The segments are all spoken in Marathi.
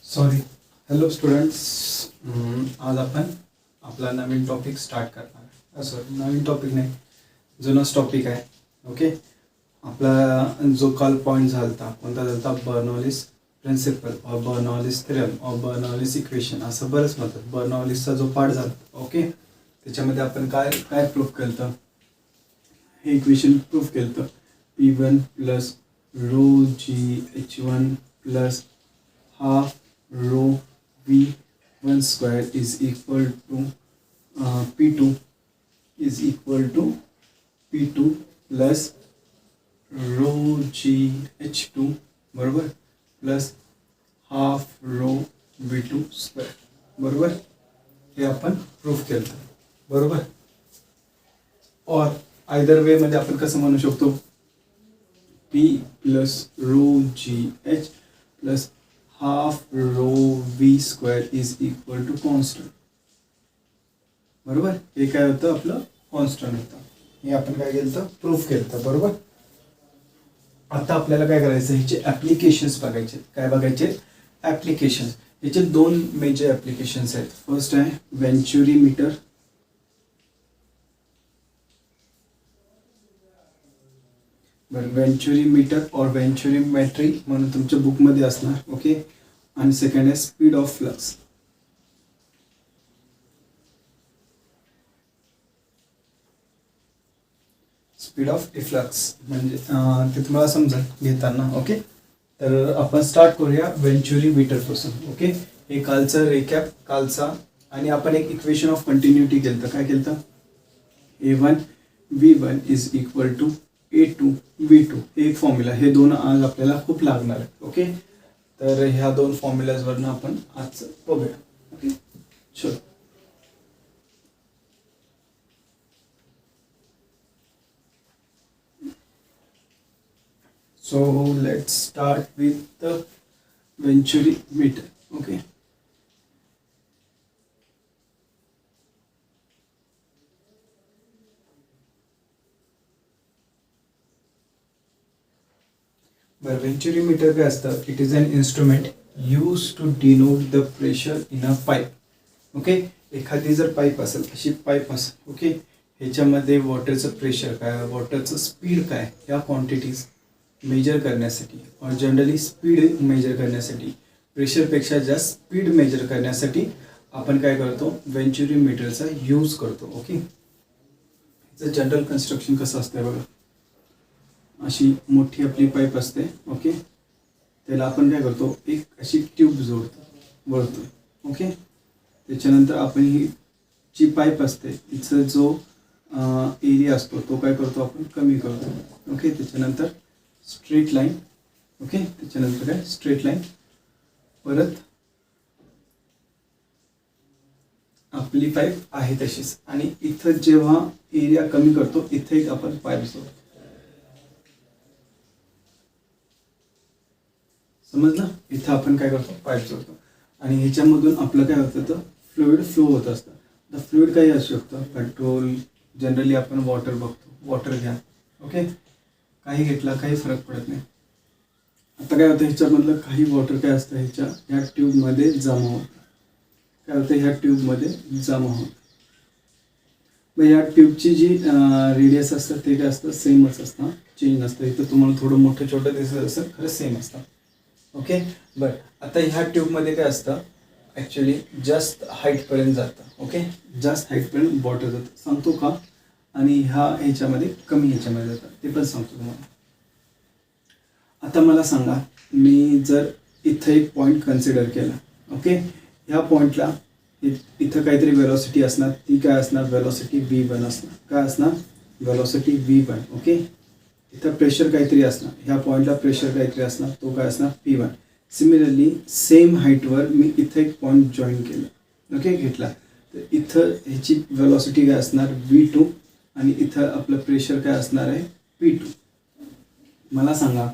सॉरी. Hello students. आज आपण आपला नवीन टॉपिक स्टार्ट करणार आहे. सॉरी, नवीन टॉपिक नाही, जुनाच टॉपिक आहे. ओके. आपला जो काल पॉईंट झाला होता कोणता झाला होता, Bernoulli's principle or Bernoulli's theorem or Bernoulli's equation, असं बरंच म्हणतात. बर्नौलीजचा जो पार्ट झाला, ओके, त्याच्यामध्ये आपण काय काय प्रूफ केलं होतं, हे इक्वेशन प्रूफ केलं होतं. P1 plus rho g H1 plus half rho V1 square is equal to P2 is equal to P2 plus rho g H2 बरोबर plus half rho V2 square बरोबर. हे आपण प्रूफ केलं बरोबर. और आयदर वे मध्ये आपण कसं म्हणू शकतो, P plus rho g H plus half rho V square is equal to constant बरोबर. हे काय होतं, आपलं कॉन्स्टंट होतं. हे आपण काय केलं होतं, प्रूफ केलं होतं बरोबर. आता आपल्याला काय करायचं, ह्याचे ॲप्लिकेशन्स बघायचे. काय बघायचे, ॲप्लिकेशन्स. ह्याचे दोन मेजर ॲप्लिकेशन्स आहेत. फर्स्ट आहे वेंचुरीमीटर, बरं, वेंचुरीमीटर और वेंचुरीमेट्री म्हणून तुमच्या बुकमध्ये असणार. ओके. आणि सेकंड आहे speed of flux. Speed of flux म्हणजे ते तुम्हाला समजा घेताना. ओके. तर आपण स्टार्ट करूया वेंचुरीमीटर पासून. ओके. हे कालचं रिकॅप कालचा, आणि आपण एक इक्वेशन ऑफ कंटिन्युटी केलं तर काय केलं तर A1 V1 is equal to A2 V2 हे एक फॉर्म्युला. हे दोन आज आपल्याला खूप लागणार आहे. ओके. तर ह्या दोन फॉर्म्युलाजवरनं आपण आज बघूया. ओके. चलो. So let's start with the Venturi-meter. Okay. But Venturi-meter काय असतं, it is an instrument use to denote the pressure in a pipe. Okay. एखादी जर पाईप असेल, अशी पाईप असेल, ओके, ह्याच्यामध्ये वॉटरचं प्रेशर काय, वॉटरचं स्पीड काय, या क्वांटिटीज मेजर करण्यासाठी, और जनरली स्पीड मेजर करण्यासाठी, प्रेशरपेक्षा जास्त स्पीड मेजर करण्यासाठी आपण काय करतो, वेंचुरीमीटरचा यूज करतो. ओके. याचं जनरल कन्स्ट्रक्शन कसं असतं बघा. अशी मोठी आपली पाईप असते. ओके. त्याला आपण काय करतो, एक अशी ट्यूब जोडतो, वळतो. ओके. त्याच्यानंतर आपण ही जी पाईप असते तिचा जो एरिया असतो तो काय करतो, आपण कमी करतो. ओके. त्याच्यानंतर स्ट्रेट लाईन. ओके. त्याच्यानंतर काय, स्ट्रेट लाईन. परत आपली पाईप आहे तशीच, आणि इथं जेव्हा एरिया कमी करतो इथे एक आपण पाईप जोडतो. समजलं. इथं आपण काय करतो, पाईप जोडतो, आणि ह्याच्यामधून आपलं काय होतं, तर फ्लुइड फ्लो होत असतं. तर फ्लुइड काही असू शकतं, पेट्रोल, जनरली आपण वॉटर बघतो, वॉटर घ्या. ओके. काही घेतला काही फरक पडत नाही. आता काय होतं, ह्याच्यामधलं काही वॉटर काय असतं, ह्या ट्यूबमध्ये जमा होतं. काय होतं, ह्या ट्यूबमध्ये जमा होतं. मग ह्या ट्यूबची जी रेडियस असतं ते काय असतं, सेमच असतं, चेंज नसतं. इथं तुम्हाला थोडं मोठं छोटं दिसत असेल, खरं सेम असतं. ओके. बरं. आता ह्या ट्यूबमध्ये काय असतं, ॲक्च्युली जास्त हाईटपर्यंत जातं. ओके. जास्त हाईटपर्यंत वॉटर जातं, सांगतो का, आणि ह्याच्यामध्ये कमी ह्याच्यामध्ये जातं ते पण सांगतो तुम्हाला. आता मला सांगा, मी जर इथं एक पॉईंट कन्सिडर केला. ओके. ह्या पॉईंटला इथं काहीतरी वेलॉसिटी असणार, ती काय असणार, वेलॉसिटी V1 असणार. काय असणार, वेलॉसिटी V1. ओके. इथं प्रेशर काहीतरी असणार, ह्या पॉईंटला प्रेशर काहीतरी असणार, तो काय असणार, P1. सिमिलरली सेम हाईटवर मी इथं एक पॉईंट जॉईन केलं. ओके. घेतला तर इथं ह्याची वेलॉसिटी काय असणार, V2, आणि इथं आपलं प्रेशर काय असणार आहे, P2. मला सांगा,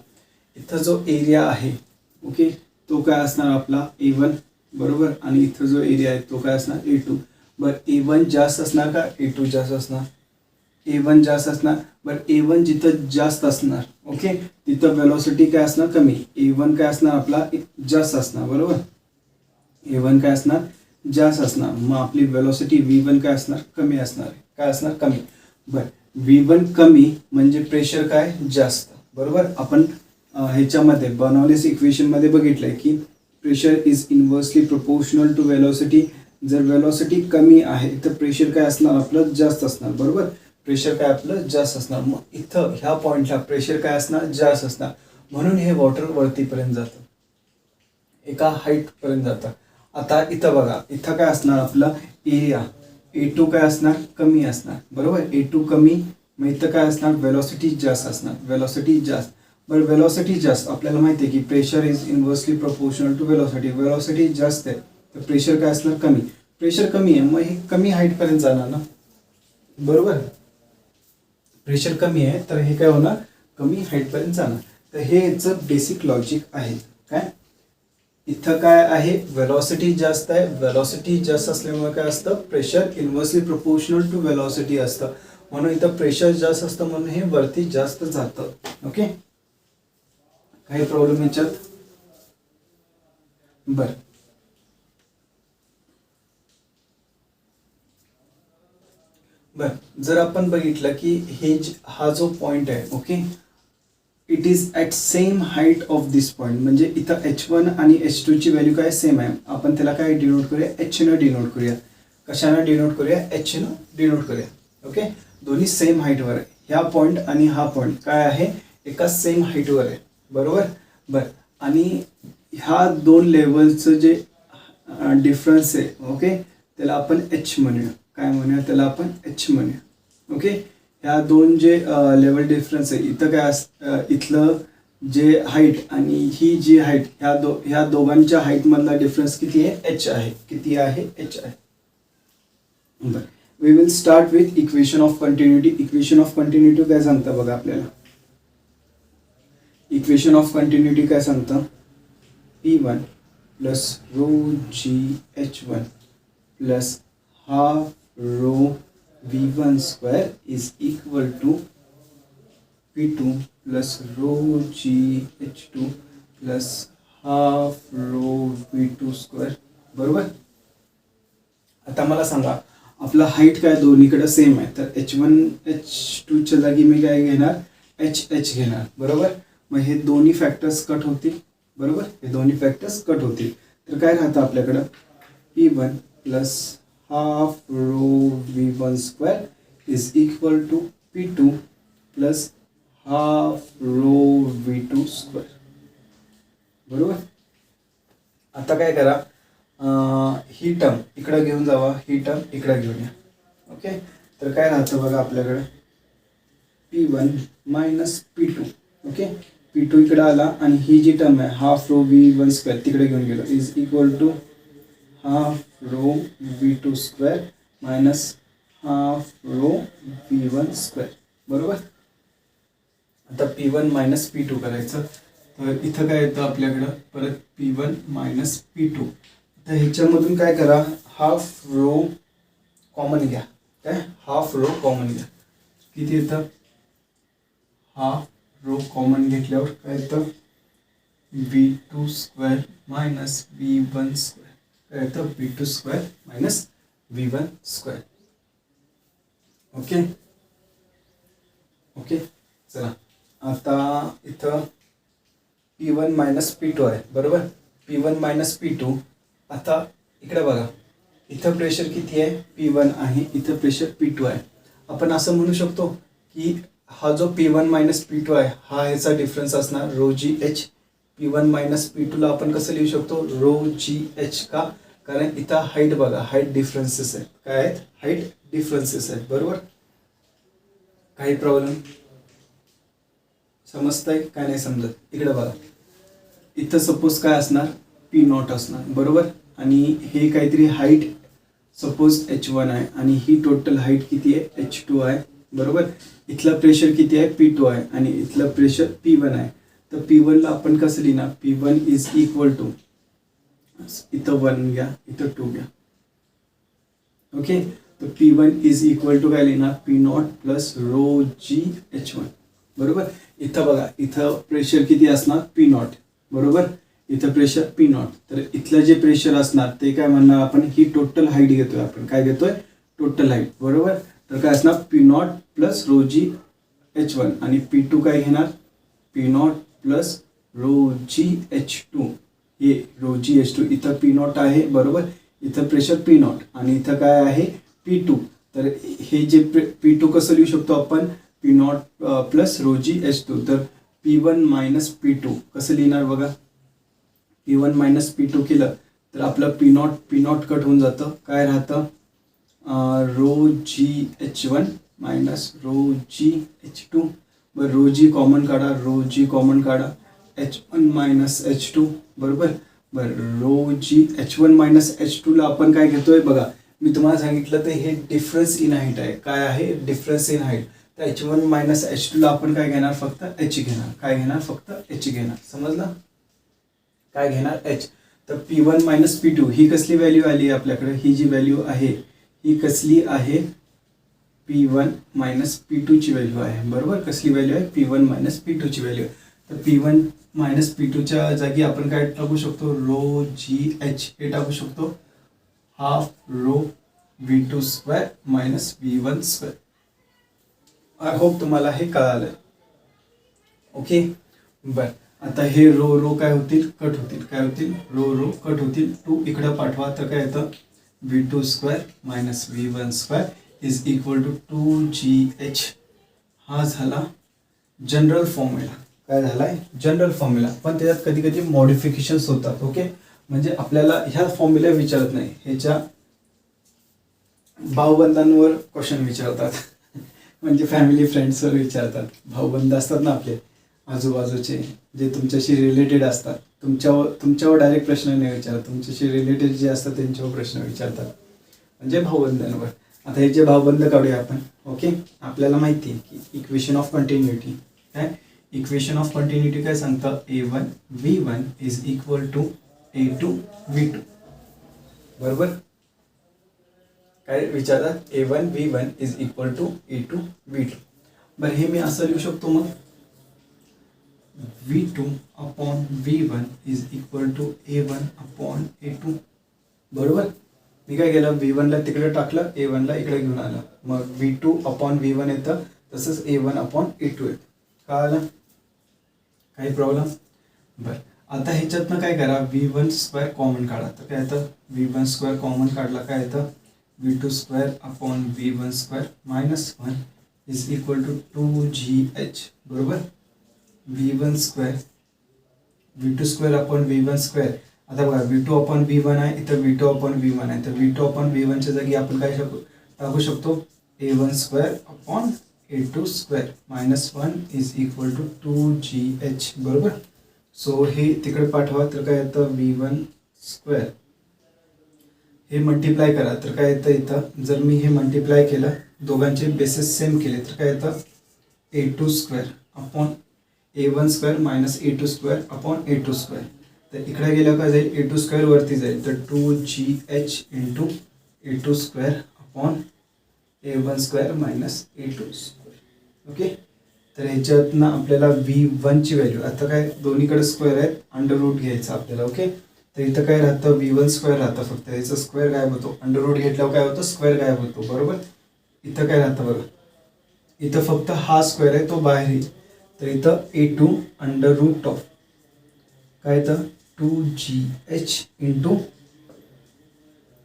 इथं जो एरिया आहे, ओके, तो काय असणार आपला A1 बरोबर, आणि इथं जो एरिया आहे तो काय असणार, A2. बरं, A1 जास्त असणार का A2 जास्त असणार, A1 जास्त असणार. बरं, A1 जिथं जास्त असणार, ओके, तिथं वेलोसिटी काय असणार, कमी. A1 काय असणार आपला जास्त असणार बरोबर. A1 काय असणार, जास्त असणार. मग आपली वेलोसिटी V1 काय असणार, कमी असणार. काय असणार, कमी. बरं, V1 कमी म्हणजे प्रेशर काय, जास्त. बरोबर. आपण ह्याच्यामध्ये बर्नौलीज इक्वेशन मध्ये बघितलंय की pressure is inversely proportional to velocity. जर वेलोसिटी कमी आहे तर प्रेशर काय असणार आपलं, जास्त असणार. बरोबर. प्रेशर काय आपलं जास्त असणार. मग इथं ह्या पॉइंटला प्रेशर काय असणार, जास्त असणार. म्हणून हे वॉटर वरतीपर्यंत जातं, एका हाईट पर्यंत जातं. आता इथं बघा, इथं काय असणार आपलं एरिया, A2 काय असणार, कमी असणार. बरोबर. A2 कमी, मग इथं काय असणार, वेलोसिटी जास्त असणार. वेलोसिटी जास्त. बरं, वेलोसिटी जास्त आपल्याला माहिती आहे की pressure is inversely proportional to velocity. Velocity जास्त आहे तर प्रेशर काय असणार, कमी. प्रेशर कमी आहे मग हे कमी हाईट पर्यंत जाणार ना. बरोबर. प्रेशर कमी आहे तर हे काय होणार, कमी हाईट पर्यंत जाणार. तर हे याचं बेसिक लॉजिक आहे. काय इथं काय आहे, वेलोसिटी जास्त आहे. वेलोसिटी जास्त असल्यामुळे काय असतं, pressure inversely proportional to velocity असतं. म्हणून इथं प्रेशर जास्त असतं म्हणून हे वरती जास्त जातं. ओके. काही प्रॉब्लेम याच्यात. बर, जर आपण बघितलं की हा जो पॉइंट आहे, okay, it is at same height of this point. म्हणजे इथं H1 आणि H2 ची व्हॅल्यू काय सेम आहे. आपण त्याला काय डिनोट करूया, H न डिनोट करूया. कशानं डिनोट करूया, H न डिनोट करूया. ओके. दोन्ही सेम हाईटवर आहे. ह्या पॉइंट आणि हा पॉइंट काय आहे, एका सेम हाईटवर आहे. बरोबर. बरं, आणि ह्या दोन लेवलचं जे डिफरन्स आहे, ओके, त्याला आपण H म्हणूया. काय म्हणूया, त्याला आपण H म्हणूया. ओके. ह्या दोन जे लेवल डिफरन्स आहे, इथं काय इथलं जे हाईट आणि ही जी हाईट, ह्या दोघांच्या हाईटमधला डिफरन्स किती आहे, H आहे. किती आहे, H आहे. बरं, we will start with equation of continuity. Equation of continuity काय सांगतं बघा आपल्याला. इक्वेशन ऑफ कंटिन्युटी काय सांगतं, P1 plus rho g H1 plus half rho V1 square is equal to P2 plus rho g H2 plus half rho V2 square. बरोबर. आता मला सांगा, आपला हाईट काय दोन्हीकडे सेम आहे तर H1 H2 च्या जागी मी काय घेणार, H घेणार. बरोबर. मग हे दोन्ही फॅक्टर्स कट होतील. बरोबर. हे दोन्ही फॅक्टर्स कट होतील तर काय राहतं आपल्याकडं, P1 plus half rho V1 square is equal to P2 plus half rho V2 square. बरोबर. आता काय करा, ही टर्म इकडे घेऊन जावा, ही टर्म इकडे घेऊन या. ओके. तर काय राहतं बघा आपल्याकडे, P1 minus P2. Okay. P2 इकडे आला आणि ही जी टर्म आहे हाफ रो V1 स्क्वेअर तिकडे घेऊन गेलो, is equal to half rho V2 square minus half rho V1 square. बरोबर. आता P1 मायनस P2 करायचं तर इथं काय येतं आपल्याकडं परत P1 मायनस P2. तर ह्याच्यामधून काय करा, हाफ रो कॉमन घ्या. काय, हाफ रो कॉमन घ्या. किती येतं, हाफ रो कॉमन घेतल्यावर काय येतं, V2 square minus V1 square. काय येतं, V2 square minus V1 square. Okay. Okay. चला आता इथं P1 मायनस P2 आहे. बरोबर. P1 minus P2. आता इकडे बघा, इथं प्रेशर किती आहे, P1 आहे. इथं प्रेशर P2 आहे. आपण असं म्हणू शकतो की हा जो P1 मायनस P2 आहे हा ह्याचा डिफरन्स असणार रो जी एच. P1 मायनस P2 ला आपण कसं लिहू शकतो, रो जी एच. का, कारण इथं हाईट बघा, हाईट डिफरन्सेस आहेत. काय आहेत, हाईट डिफरन्सेस आहेत. बरोबर. काही प्रॉब्लेम समजतंय काय नाही समजत. इकडे बघा, इथं सपोज काय असणार, P0 असणार. बरोबर. आणि हे काहीतरी हाईट सपोज H1 आहे आणि ही टोटल हाईट किती आहे, H2 आहे. बरोबर. इथलं प्रेशर किती आहे, P2 आहे आणि इथलं प्रेशर P1 आहे. तर P1 ला आपण कसं लिहिणार, P1 इज इक्वल टू, इथं 1 घ्या, इथं 2 घ्या. ओके. तर P1 इज इक्वल टू काय लिहिणार, P0 plus rho g H1. बरोबर. इथं बघा, इथं प्रेशर किती असणार, P0. बरोबर. इथं प्रेशर पी नॉट. तर इथलं जे प्रेशर असणार ते काय म्हणणार आपण, ही टोटल हाईट घेतोय आपण. काय घेतोय? Total height. बरोबर. तर काय असणार? P naught plus rho g H1 आणि P2 काय घेणार? P naught plus rho g H2. हे रो जी H2 इथं पी नॉट आहे. बरोबर. इथं प्रेशर पी नॉट आणि इथं काय आहे? P2. तर हे जे P2 कसं लिहू शकतो आपण? P naught plus rho g H2. तर P1 मायनस P2 कसं लिहिणार बघा. P1 मायनस P2 केलं तर आपलं पी नॉट कट होऊन जातं. काय राहतं? Row g H1 minus row g H2. बरं, रो जी कॉमन काढा. रो जी कॉमन काढा. H1 minus H2. बरोबर. बरं, row g H1 minus H2 ला आपण काय घेतोय बघा. मी तुम्हाला सांगितलं तर हे डिफरन्स इन हाईट आहे. काय आहे? Difference in height. तर H1 मायनस H2 ला आपण काय घेणार? फक्त H घेणार. काय घेणार? फक्त H घेणार. समजलं? काय घेणार? H. तर P1 मायनस P2 ही कसली व्हॅल्यू आली आहे आपल्याकडे? ही जी व्हॅल्यू आहे ही कसली आहे? P1 मायनस P2 ची व्हॅल्यू आहे. बरोबर. कसली व्हॅल्यू आहे? P1 मायनस P2 ची व्हॅल्यू. तर P1 मायनस P2 च्या जागी आपण काय टाकू शकतो? रो जी H हे टाकू शकतो. Half rho V2 square minus V1 square. I hope तुम्हाला हे कळालं. ओके. बर, आता हे रो काय होतील? कट होतील. काय होतील? रो कट होतील. 2 इकडं पाठवा तर काय येतं? V2 square minus V1 square is equal to 2GH. हा झाला जनरल फॉर्म्युला. काय झालाय? General formula. पण त्याच्यात कधी कधी मॉडिफिकेशन्स होतात. ओके. म्हणजे आपल्याला ह्या फॉर्म्युला विचारत नाही, ह्याच्या भाऊबंधांवर क्वेश्चन विचारतात. म्हणजे फॅमिली फ्रेंड्सवर विचारतात. भाऊबंध असतात ना आपले आजूबाजूचे, जे तुमच्याशी रिलेटेड असतात. तुमच्यावर डायरेक्ट प्रश्न नाही विचारत, तुमच्याशी रिलेटेड जे असतात त्यांच्यावर प्रश्न विचारतात, म्हणजे भाऊबंधांवर. आता हे जे भाऊबंध काढूया आपण. ओके. आपल्याला माहिती आहे की इक्वेशन ऑफ कंटिन्युटी काय? इक्वेशन ऑफ कंटिन्युटी काय सांगतं? A1 V1 is equal to A2 V2. बरोबर. काय विचारतात? A1 V1 is equal to A2 V2. बरं, हे मी असं लिहू शकतो मग V2 upon V1 is equal to A1 upon A2. बरोबर. मी काय केलं? V1 ला तिकडे टाकलं, A1 ला इकडे घेऊन आलं. मग V2 अपॉन V1 येतं, तसंच A1 अपॉन A2 येतं. कळालं? काही प्रॉब्लेम? बरं, आता ह्याच्यातनं काय करा? V1 स्क्वेअर कॉमन काढा. तर काय येतं? V1 स्क्वेअर कॉमन काढला काय येतं? V2 square upon V1 square minus 1 is equal to 2GH. बरोबर. V1 square V2 square upon V1 square. आता बघा, V2 अपॉन V1 आहे, इथं V2 अपॉन V1 आहे. तर V2 अपॉन V1 च्या जागी आपण काय टाकू शकतो? A1 square upon A2 square minus 1 is equal to 2GH. बरोबर. सो हे तिकडे पाठवा तर काय येतं? V1 स्क्वेअर हे मल्टिप्लाय करा तर काय येतं? इथं जर मी हे मल्टिप्लाय केलं, दोघांचे बेसिस सेम केले तर काय येतं? A2 square upon A1 square minus A2 square upon A2 square. तर इकडे गेलं काय जाईल? A2 स्क्वेअर वरती जाईल. तर 2GH into A2 square upon A1 square minus A2 square. Okay. तर ह्याच्यातनं आपल्याला V1 ची व्हॅल्यू, आता काय दोन्हीकडे स्क्वेअर आहेत, अंडर रूट घ्यायचं आपल्याला. ओके. तर इथं काय राहतं? V1 स्क्वेअर राहतं. फक्त याचा स्क्वेअर गायब होतो. अंडर रूट घेतल्यावर काय होतं? स्क्वेअर गायब होतो. बरोबर. इथं काय राहतं बघा, इथं फक्त हा स्क्वेअर आहे तो बाहेर येईल. तर इथं A2 अंडर रूट ऑफ काय येतं? 2GH into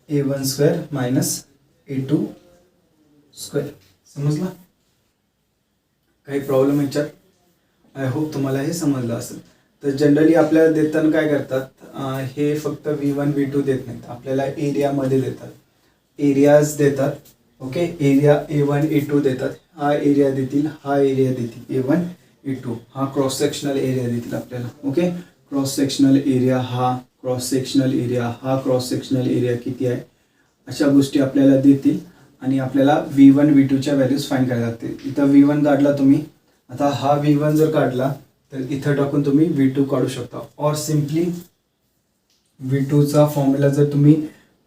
A1 square minus A2 square. समजलं? काही प्रॉब्लेम याच्यात? आय होप तुम्हाला हे समजलं असेल. तर जनरली आपल्याला देताना काय करतात? हे फक्त V1 V2 देत नाहीत, आपल्याला एरियामध्ये देतात, एरियाज देतात. ओके. एरिया A1 A2 देतात. हा एरिया देतील, हा एरिया देतील. A1 A2 हा क्रॉस सेक्शनल एरिया देतील आपल्याला. ओके. क्रॉस सेक्शनल एरिया हा, क्रॉस सेक्शनल एरिया हा, क्रॉस सेक्शनल एरिया किती आहे, अशा गोष्टी आपल्याला देतील. आणि आपल्याला V1 V2 च्या व्हॅल्यूज फाइंड करायला लागतील. इथं V1 काढला तुम्ही. आता हा V1 जर काढला तर इथं टाकून तुम्ही V2 काढू शकता. और सिम्पली V2 चा फॉर्म्युला जर तुम्ही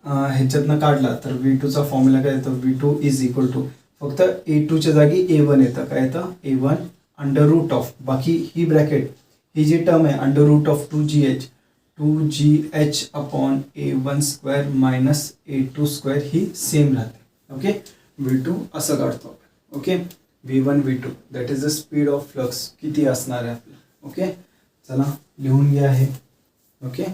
ह्याच्यातनं काढला तर V2 चा फॉर्म्युला काय येतं? V2 इज इक्वल टू फक्त A2 च्या जागी A1 येतं. काय येतं? A1 अंडर रूट ऑफ, बाकी ही ब्रॅकेट ही जी टर्म आहे under root of 2GH, 2gh/a1² minus a2² ही सेम राहते. ओके, V2 असं काढतो आपण. Okay, V1 V2 that is the speed of flux किती असणार आहे आपलं. ओके, चला लिहून घ्या हे. ओके,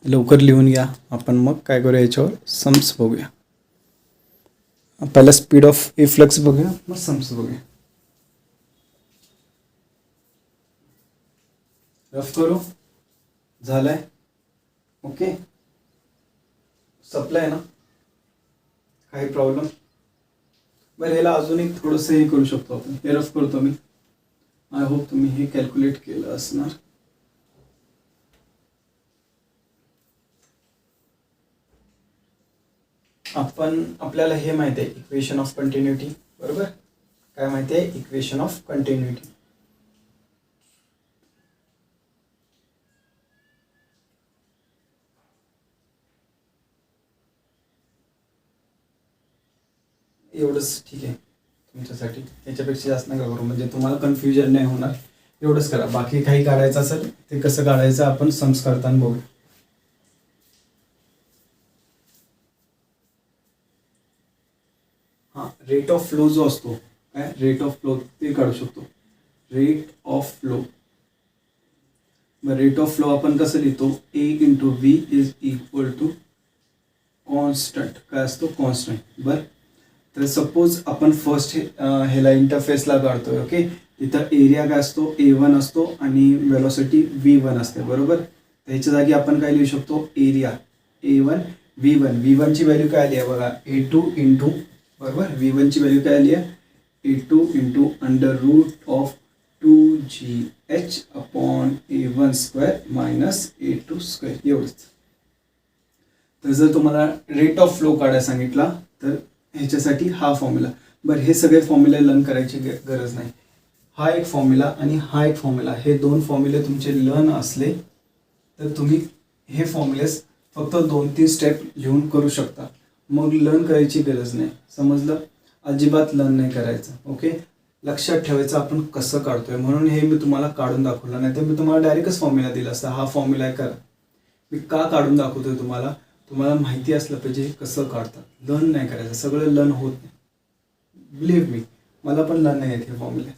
लवकर लिहून घ्या. आपण मग काय करूया याच्यावर सम्स बघूया. पहिला स्पीड ऑफ ए फ्लक्स बघूया, मग सम्स बघूया. रफ करू, झालाय. ओके, सप्लाय ना, काही प्रॉब्लेम. बरं, ह्याला अजून एक थोडंसं हे करू शकतो आपण. हे रफ करतो मी. आय होप तुम्ही हे कॅल्क्युलेट केलं असणार. आपल्याला हे माहिती आहे इक्वेशन ऑफ कंटिन्युटी. बरोबर, काय माहिती आहे इक्वेशन ऑफ कंटिन्युटी. एवढंच ठीक आहे तुमच्यासाठी, याच्यापेक्षा जास्त नका करू, म्हणजे तुम्हाला कन्फ्युजन नाही होणार. एवढंच करा. बाकी काही काढायचं असेल ते कसं काढायचं आपण सम्स करताना बघू. हां, रेट ऑफ फ्लो जो असतो, काय रेट ऑफ फ्लो ते काढू शकतो. Rate of flow. मग रेट ऑफ फ्लो आपण कसं लिहितो, A × V is equal to constant. काय असतो, कॉन्स्टंट. बरं, तर सपोज आपण फर्स्ट ह्याला इंटरफेसला काढतोय. ओके, तिथं एरिया काय असतो, A1 असतो आणि वेलोसिटी V1 असते. बरोबर, त्याच्या जागी आपण काय लिहू शकतो, एरिया A1 V1. V1 ची व्हॅल्यू काय आली आहे बघा, A2 × बरोबर, V1 ची व्हॅल्यू काय आली आहे, A2 × √2gh/a1² मायनस a2². एवढंच. तर जर तुम्हाला रेट ऑफ फ्लो काढायला सांगितला तर ह्याच्यासाठी हा फॉर्म्युला. बरं, हे सगळे फॉर्म्युला लर्न करायची गरज नाही. हा एक फॉर्म्युला आणि हा एक फॉर्म्युला, हे दोन फॉर्म्युले तुमचे लर्न असले तर तुम्ही हे फॉर्म्युलेस फक्त 2-3 स्टेप लिहून करू शकता. मग लर्न करायची गरज नाही. समजलं, अजिबात लर्न नाही करायचं. ओके, लक्षात ठेवायचं आपण कसं काढतोय. म्हणून हे मी तुम्हाला काढून दाखवलं, नाही तर मी तुम्हाला डायरेक्टच फॉर्म्युला दिला असता, हा फॉर्म्युला करा. मी का काढून दाखवतोय तुम्हाला माहिती असलं पाहिजे कसं काढतात. लर्न नाही करायचं, सगळं लर्न होत नाही. बिलीव्ह मी, मला पण लर्न नाही येत हे फॉर्म्युले.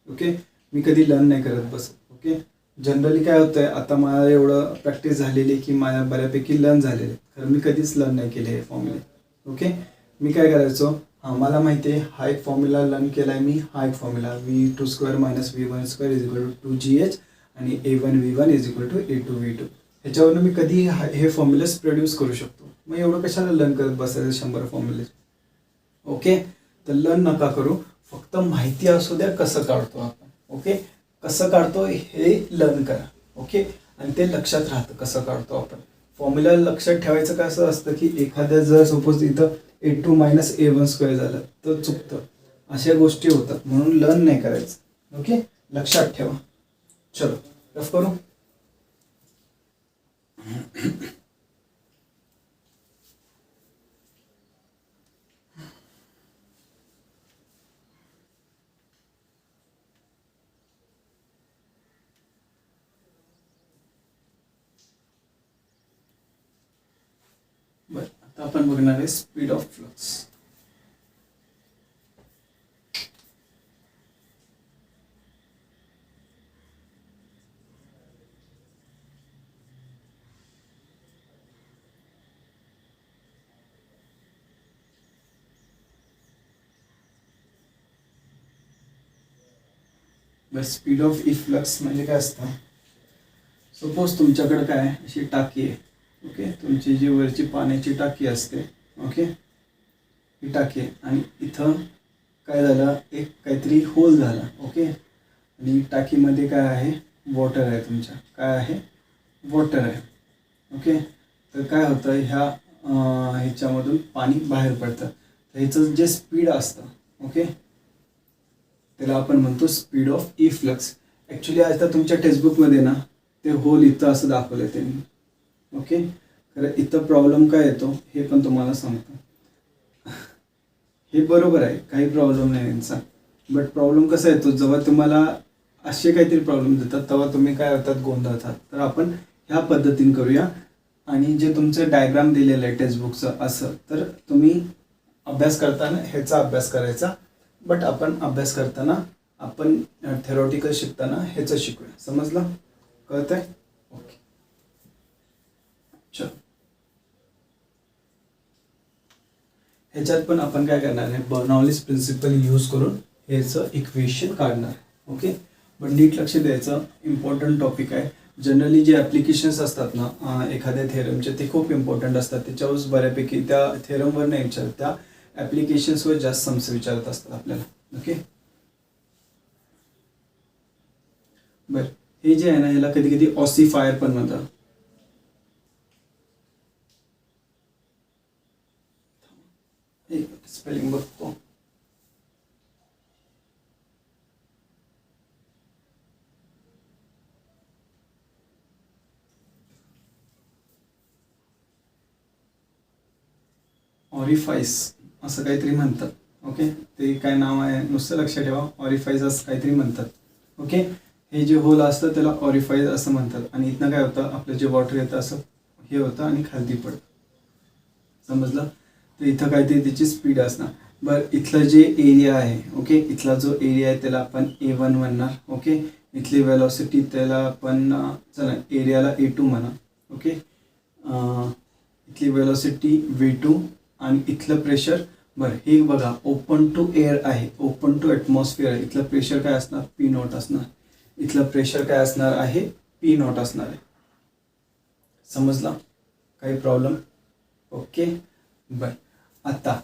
ओके, मी कधी लर्न नाही करत बसत. ओके, जनरली काय होतंय, आता मला एवढं प्रॅक्टिस झालेली की माझ्या बऱ्यापैकी लर्न झालेले, कारण मी कधीच लर्न नाही केले हे फॉर्म्युले. ओके, मी काय करायचो, हां मला माहिती आहे हा एक फॉर्म्युला लर्न केला आहे मी. हा एक formula V2² minus V1² is equal to 2gh आणि A1 V1 is equal to A2 V2. ह्याच्यावरून मी कधी हे फॉर्म्युलेस प्रोड्यूस करू शकतो. मग एवढं कशाला लर्न करत बसायचं 100 फॉर्म्युले. ओके, तर लर्न नका करू, फक्त माहिती असू द्या कसं काढतो आपण. ओके, कसं काढतो हे लर्न करा. ओके, आणि ते लक्षात राहतं कसं काढतो आपण. फॉर्म्युला लक्षात ठेवायचं कसं असतं की एखाद्या जर सपोज इथं A2 मायनस A1² झालं तर चुकतं. अशा गोष्टी होतात, म्हणून लर्न नाही करायचं. ओके, लक्षात ठेवा. चलो रफ करू. बरं, आता आपण बघणार आहे speed of flux. Speed of efflux म्हणजे काय असतं, सपोज तुमच्याकडे काय अशी टाकी आहे. ओके, तुमची जी वरची पाण्याची टाकी असते. ओके, ही टाकी आहे आणि इथं काय झालं, एक काहीतरी होल झाला. ओके, आणि टाकीमध्ये काय आहे, वॉटर आहे. तुमच्या काय आहे, वॉटर आहे. ओके, तर काय होतं, ह्याच्यामधून पाणी बाहेर पडतं. तर ह्याचं जे स्पीड असतं, ओके, त्याला आपण म्हणतो स्पीड ऑफ इफ्लक्स. ॲक्च्युली आता तुमच्या टेक्स्टबुकमध्ये ना ते होल इथं असं दाखवलं त्यांनी. ओके, खरं इथं प्रॉब्लेम काय येतो हे पण तुम्हाला सांगतो. हे बरोबर आहे, काही प्रॉब्लेम नाही यांचा. बट प्रॉब्लेम कसा येतो, जेव्हा तुम्हाला असे काहीतरी प्रॉब्लेम देतात तेव्हा तुम्ही काय होतात, गोंधळतात. तर आपण ह्या पद्धतीने करूया. आणि जे तुमचं डायग्राम दिलेलं आहे टेक्स्टबुकचं असं, तर तुम्ही अभ्यास करताना ह्याचा अभ्यास करायचा. बट आपण अभ्यास करताना आपण थेरॉटिकल शिकताना ह्याचं शिकूया. समजलं? कळतंय? ओके, चल. ह्याच्यात पण आपण काय करणार आहे, बर्नॉलिस प्रिन्सिपल यूज करून ह्याचं इक्वेशन काढणार. ओके, पण नीट लक्ष द्यायचं, इम्पॉर्टंट टॉपिक आहे. जनरली जे ॲप्लिकेशन्स असतात ना एखाद्या थेरमचे, ते खूप इम्पॉर्टंट असतात. त्याच्यावर बऱ्यापैकी त्या थेरमवर नाही विचारत, त्या ॲप्लिकेशन्सवर जास्त समस्या विचारत असतात आपल्याला. ओके, बरं. हे जे आहे ना, ह्याला कधी कधी ऑसिफायर पण म्हणतात. स्पेलिंग बघतो. ऑरिफाईस असं काहीतरी म्हणतात. ओके, ते काय नाव आहे नुसतं लक्षात ठेवा, ऑरिफाईस असं काहीतरी म्हणतात. ओके, हे जे होल असतं त्याला ऑरिफाईस असं म्हणतात. आणि इथनं काय होतं, आपलं जे वॉटर येतं असं हे होतं आणि खालती पडतं. समजलं? तर इथं काहीतरी त्याची स्पीड असणार. बरं, इथलं जे एरिया आहे, ओके, इथला जो एरिया आहे त्याला आपण A1 म्हणणार. ओके, इथली वेलॉसिटी त्याला आपण चला एरियाला A2 म्हणा. ओके, इथली वेलॉसिटी V2 आणि इथलं प्रेशर. बरं, हे बघा ओपन टू एअर आहे, ओपन टू ॲटमॉस्फिअर आहे. इथलं प्रेशर काय असणार, P0 असणार. इथलं प्रेशर काय असणार आहे, P0 असणार आहे. समजला? काही प्रॉब्लेम? ओके, बरं. आता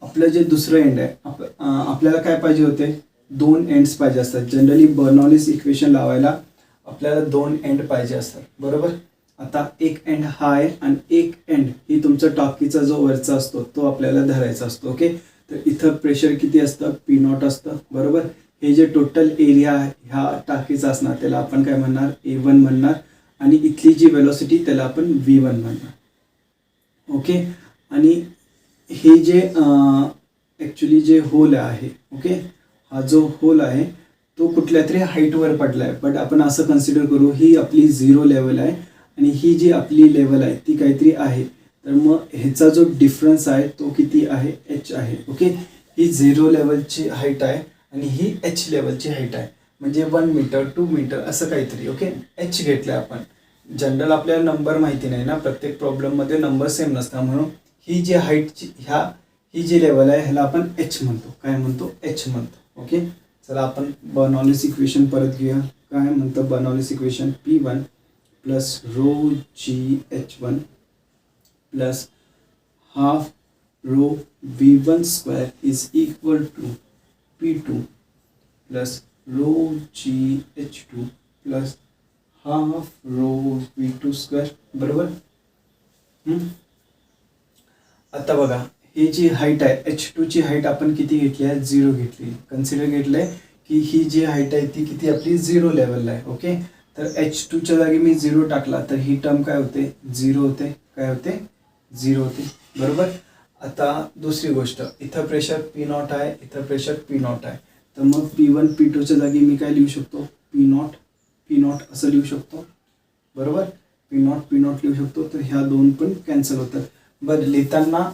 आपलं जे दुसरं एंड आहे, आपल्याला काय पाहिजे होते, 2 एंड्स पाहिजे असतात. जनरली बर्नॉलिस इक्वेशन लावायला आपल्याला 2 एंड पाहिजे असतात, बरोबर. आता एक एंड हा आहे आणि एक एंड ही तुमचा टाकीचा जो वरचा असतो तो आपल्याला धरायचा असतो. ओके, तर इथं प्रेशर किती असतं, P0 असतं, बरोबर. हे जे टोटल एरिया आहे ह्या टाकीचा असणार त्याला आपण काय म्हणणार, A1 म्हणणार. आणि इथली जी वेलॉसिटी त्याला आपण V1 म्हणणार. ओके, आणि हे जे ॲक्च्युली जे होल आहे, ओके, हा जो होल आहे तो कुठल्या तरी हाईटवर पडला आहे. बट आपण असं कन्सिडर करू ही आपली 0 लेवल आहे आणि ही जी आपली लेवल आहे ती काहीतरी आहे. तर मग ह्याचा जो डिफरन्स आहे तो किती आहे, H आहे. ओके, ही 0 लेवलची हाईट आहे आणि ही H लेवलची हाईट आहे. म्हणजे 1 मीटर 2 मीटर असं काहीतरी. ओके, H घेतलं आहे आपण. जनरल आपल्याला नंबर माहिती नाही ना, प्रत्येक प्रॉब्लेममध्ये नंबर सेम नसतात. म्हणून ही जी हाईटची ही जी लेवल आहे ह्याला आपण H म्हणतो. काय म्हणतो, H म्हणतो. ओके, चला आपण बर्नॉलिस इक्वेशन परत घेऊया. काय म्हणतं Bernoulli's equation, P1 plus rho GH1 plus half rho V1 square is equal to P2 plus rho GH2 plus half rho V2 square, बरोबर. आता बघा ही जी हाईट आहे H2 ची हाईट आपण किती घेतली आहे, 0 घेतली. कन्सिडर घेतलंय की ही जी हाईट आहे ती किती आपली 0 लेवलला आहे. ओके, तर H2 च्या जागी मी 0 टाकला तर ही टर्म काय होते, 0 होते. काय होते, 0 होते, बरोबर. आता दुसरी गोष्ट, इथं प्रेशर P0 आहे, इथं प्रेशर P0 आहे. तर मग P1 P2 च्या जागी मी काय लिहू शकतो, P0 असं लिहू शकतो, बरोबर. P0 लिहू शकतो. तर ह्या दोन पण कॅन्सल होतात. बरं, लिहिताना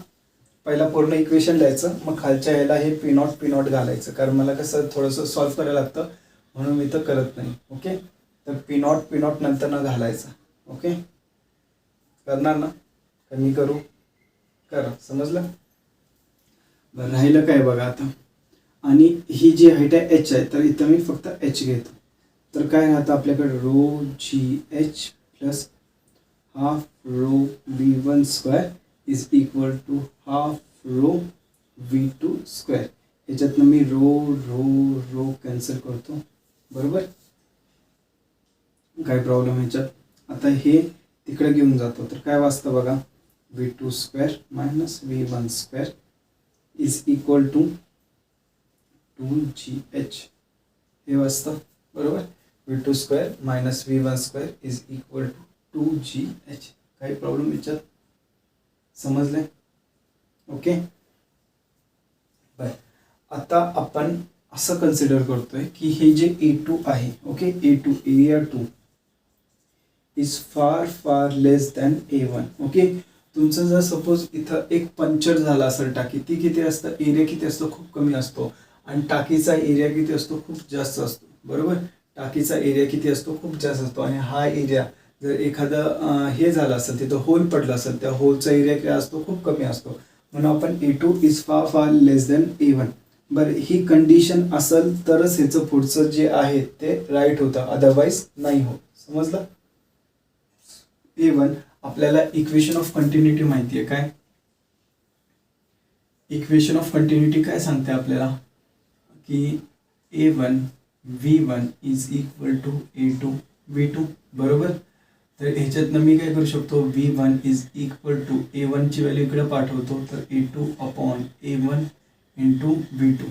पहिला पूर्ण इक्वेशन लिहायचं, मग खालच्या ह्याला हे P0 घालायचं. कारण मला कसं थोडंसं सॉल्व्ह करायला लागतं म्हणून मी तर करत नाही. ओके, तर P0 नंतर न घालायचं. ओके, करणार ना, तर मी करू, करा. समजलं? बरं, राहिलं काय बघा आता. आणि ही जी हाईट आहे H आहे, तर इथं मी फक्त H घेतो. तर काय राहतं आपल्याकडे, rho GH plus half rho V1 square is equal to half rho V2 square. ह्याच्यातनं मी रो कॅन्सल करतो, बरोबर. काय प्रॉब्लेम ह्याच्यात. आता हे तिकडे घेऊन जातो तर काय वाचतं बघा, V2 square minus V1 square is equal to 2GH. हे वाचतं, बरोबर. V2 square minus V1 square is equal to 2GH. काही प्रॉब्लेम याच्यात, समजले? ओके, बर. आता आपण असं कन्सिडर करतोय की हे जे A2 आहे, okay, A2 area 2 is far far less than A1. Okay, तुमचं जर सपोज इथं एक पंक्चर झाला असेल टाकी, ती किती असतं, एरिया किती असतो, खूप कमी असतो. आणि टाकीचा एरिया किती असतो, खूप जास्त असतो. बरोबर, टाकीचा एरिया किती असतो, खूप जास्त असतो. आणि हा एरिया जर एखादं हे झालं असेल, तिथं होल पडला असेल, त्या होलचा एरिया काय असतो, खूप कमी असतो. म्हणून आपण A2 is far far less than A1. बरं, ही कंडिशन असेल तरच ह्याचं पुढचं जे आहे ते राईट होतं, अदरवाईज नाही होत. समजलं. A1 आपल्याला इक्वेशन ऑफ कंटिन्युटी माहिती आहे. काय इक्वेशन ऑफ कंटिन्युटी काय सांगते आपल्याला, की A1 V1 is equal to A2 V2. बरोबर, तर ह्याच्यातनं मी काय करू शकतो, V1 is equal to A1 ची व्हॅल्यू इकडे पाठवतो, तर A2 upon A1 into V2.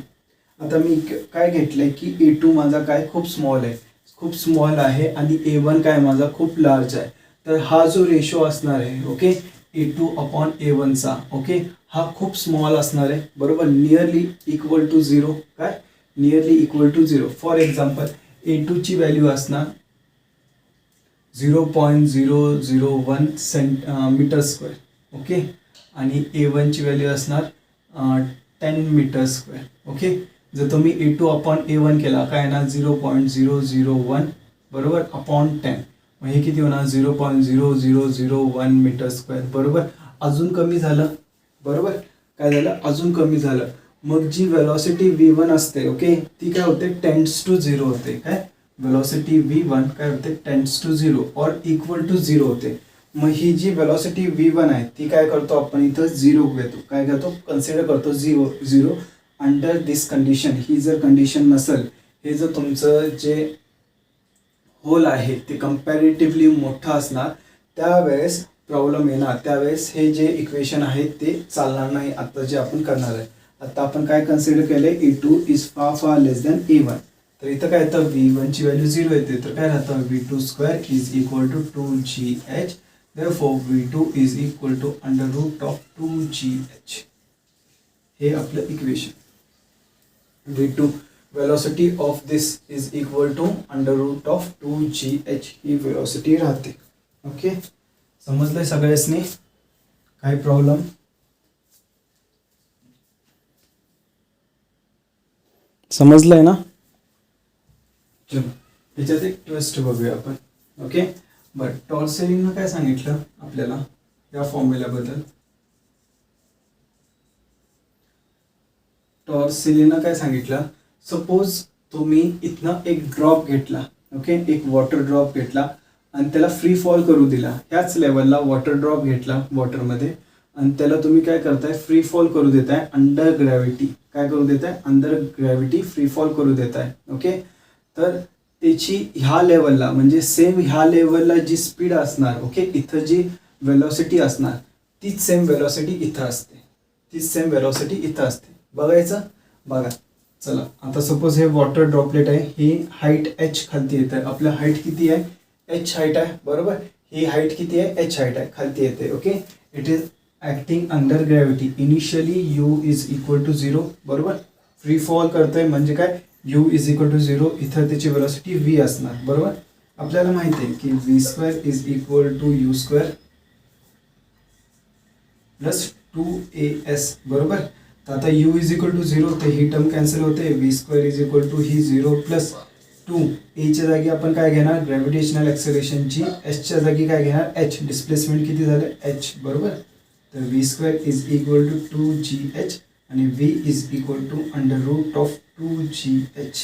आता मी काय घेतलंय की A2 माझा काय खूप स्मॉल आहे, खूप स्मॉल आहे, आणि A1 काय माझा खूप लार्ज आहे. तर हा जो रेशो असणार आहे, ओके, A2 अपॉन A1 चा, ओके, हा खूप स्मॉल असणार आहे. बरोबर, नियरली इक्वल टू 0. काय, nearly equal to 0. For example A2 ची व्हॅल्यू असणार 0.001 मीटर स्क्वेअर. ओके, आणि A1 ची व्हॅल्यू असणार 10 मीटर स्क्वेअर. ओके, जर तुम्ही A2 अपॉन A1 केला, काय ना 0.001 बरोबर अपॉन 10, मग हे किती होणार, 0.0001 मीटर स्क्वेअर. बरोबर, अजून कमी झालं. बरोबर, काय झालं, अजून कमी झालं. मग जी वेलॉसिटी V1 असते, ओके, ती काय होते, टेंड्स टू 0 होते. काय, वेलॉसिटी V1 काय होते, टेंड्स टू 0 और इक्वल टू 0 होते. मग ही जी वेलॉसिटी V1 आहे ती काय करतो आपण इथं 0 घेतो. काय करतो, कन्सिडर करतो 0 अंडर दिस कंडिशन. ही जर कंडिशन नसेल, हे जर तुमचं जे होल आहे ते कंपॅरेटिव्हली मोठं असणार, त्यावेळेस प्रॉब्लेम येणार. त्यावेळेस हे जे इक्वेशन आहे ते चालणार नाही. आता जे आपण करणार आहे, आता आपण काय कन्सिडर केलंय, A2 is far far less than A1. तर इथं काय येतं, V1 ची व्हॅल्यू 0 येते, तर काय राहतं, V2 square is equal to 2GH. therefore V2 is equal to under root of 2GH. हे आपलं इक्वेशन. V2 velocity of this is equal to under root of 2GH he velocity राहते. ओके, समजलंय सगळ्यांनी, काय प्रॉब्लेम, समजलंय ना. चलो ह्याच्यात एक ट्विस्ट बघूया आपण. ओके, बरं, टॉर्सेलिननं काय सांगितलं आपल्याला या फॉर्म्युल्याबद्दल. टॉर्सेलिननं काय सांगितलं, सपोज तुम्ही इथनं एक ड्रॉप घेतला, ओके, एक वॉटर ड्रॉप घेतला आणि त्याला फ्री फॉल करू दिला. ह्याच लेवलला वॉटर ड्रॉप घेतला वॉटरमध्ये आणि त्याला तुम्ही काय करताय, फ्री फॉल करू देताय अंडर ग्रॅव्हिटी. काय करू देताय, अंडर ग्रॅव्हिटी फ्री फॉल करू देताय. ओके, तर त्याची ह्या लेवलला म्हणजे सेम ह्या लेवलला जी स्पीड असणार, ओके, इथं जी वेलॉसिटी असणार तीच सेम वेलॉसिटी इथं असते, तीच सेम वेलॉसिटी इथं असते. बघायचं, बघा. चला, आता सपोज हे वॉटर ड्रॉपलेट आहे, ही हाईट H खालती येत आहे. आपलं हाईट किती आहे, H हाईट आहे. बरोबर, ही हाईट किती आहे, H हाईट आहे, खालती येते. Okay, it is acting under gravity. Initially U is equal to 0. बरोबर, फ्री फॉल करतोय म्हणजे काय, U इज इक्वल टू 0. इथं त्याची वेलॉसिटी V असणार. बरोबर, आपल्याला माहिती आहे की V square is equal to U square plus 2AS. बरोबर, तर आता U इज इक्वल टू 0, तर ही टर्म कॅन्सल होते. V square is equal to ही 0 प्लस 2A च्या जागी आपण काय घेणार, ग्रॅव्हिटेशनल ॲक्सेलरेशनची S च्या जागी काय घेणार, H. डिस्प्लेसमेंट किती झालं, H. बरोबर, तर V square is equal to 2GH आणि V is equal to under root of 2GH.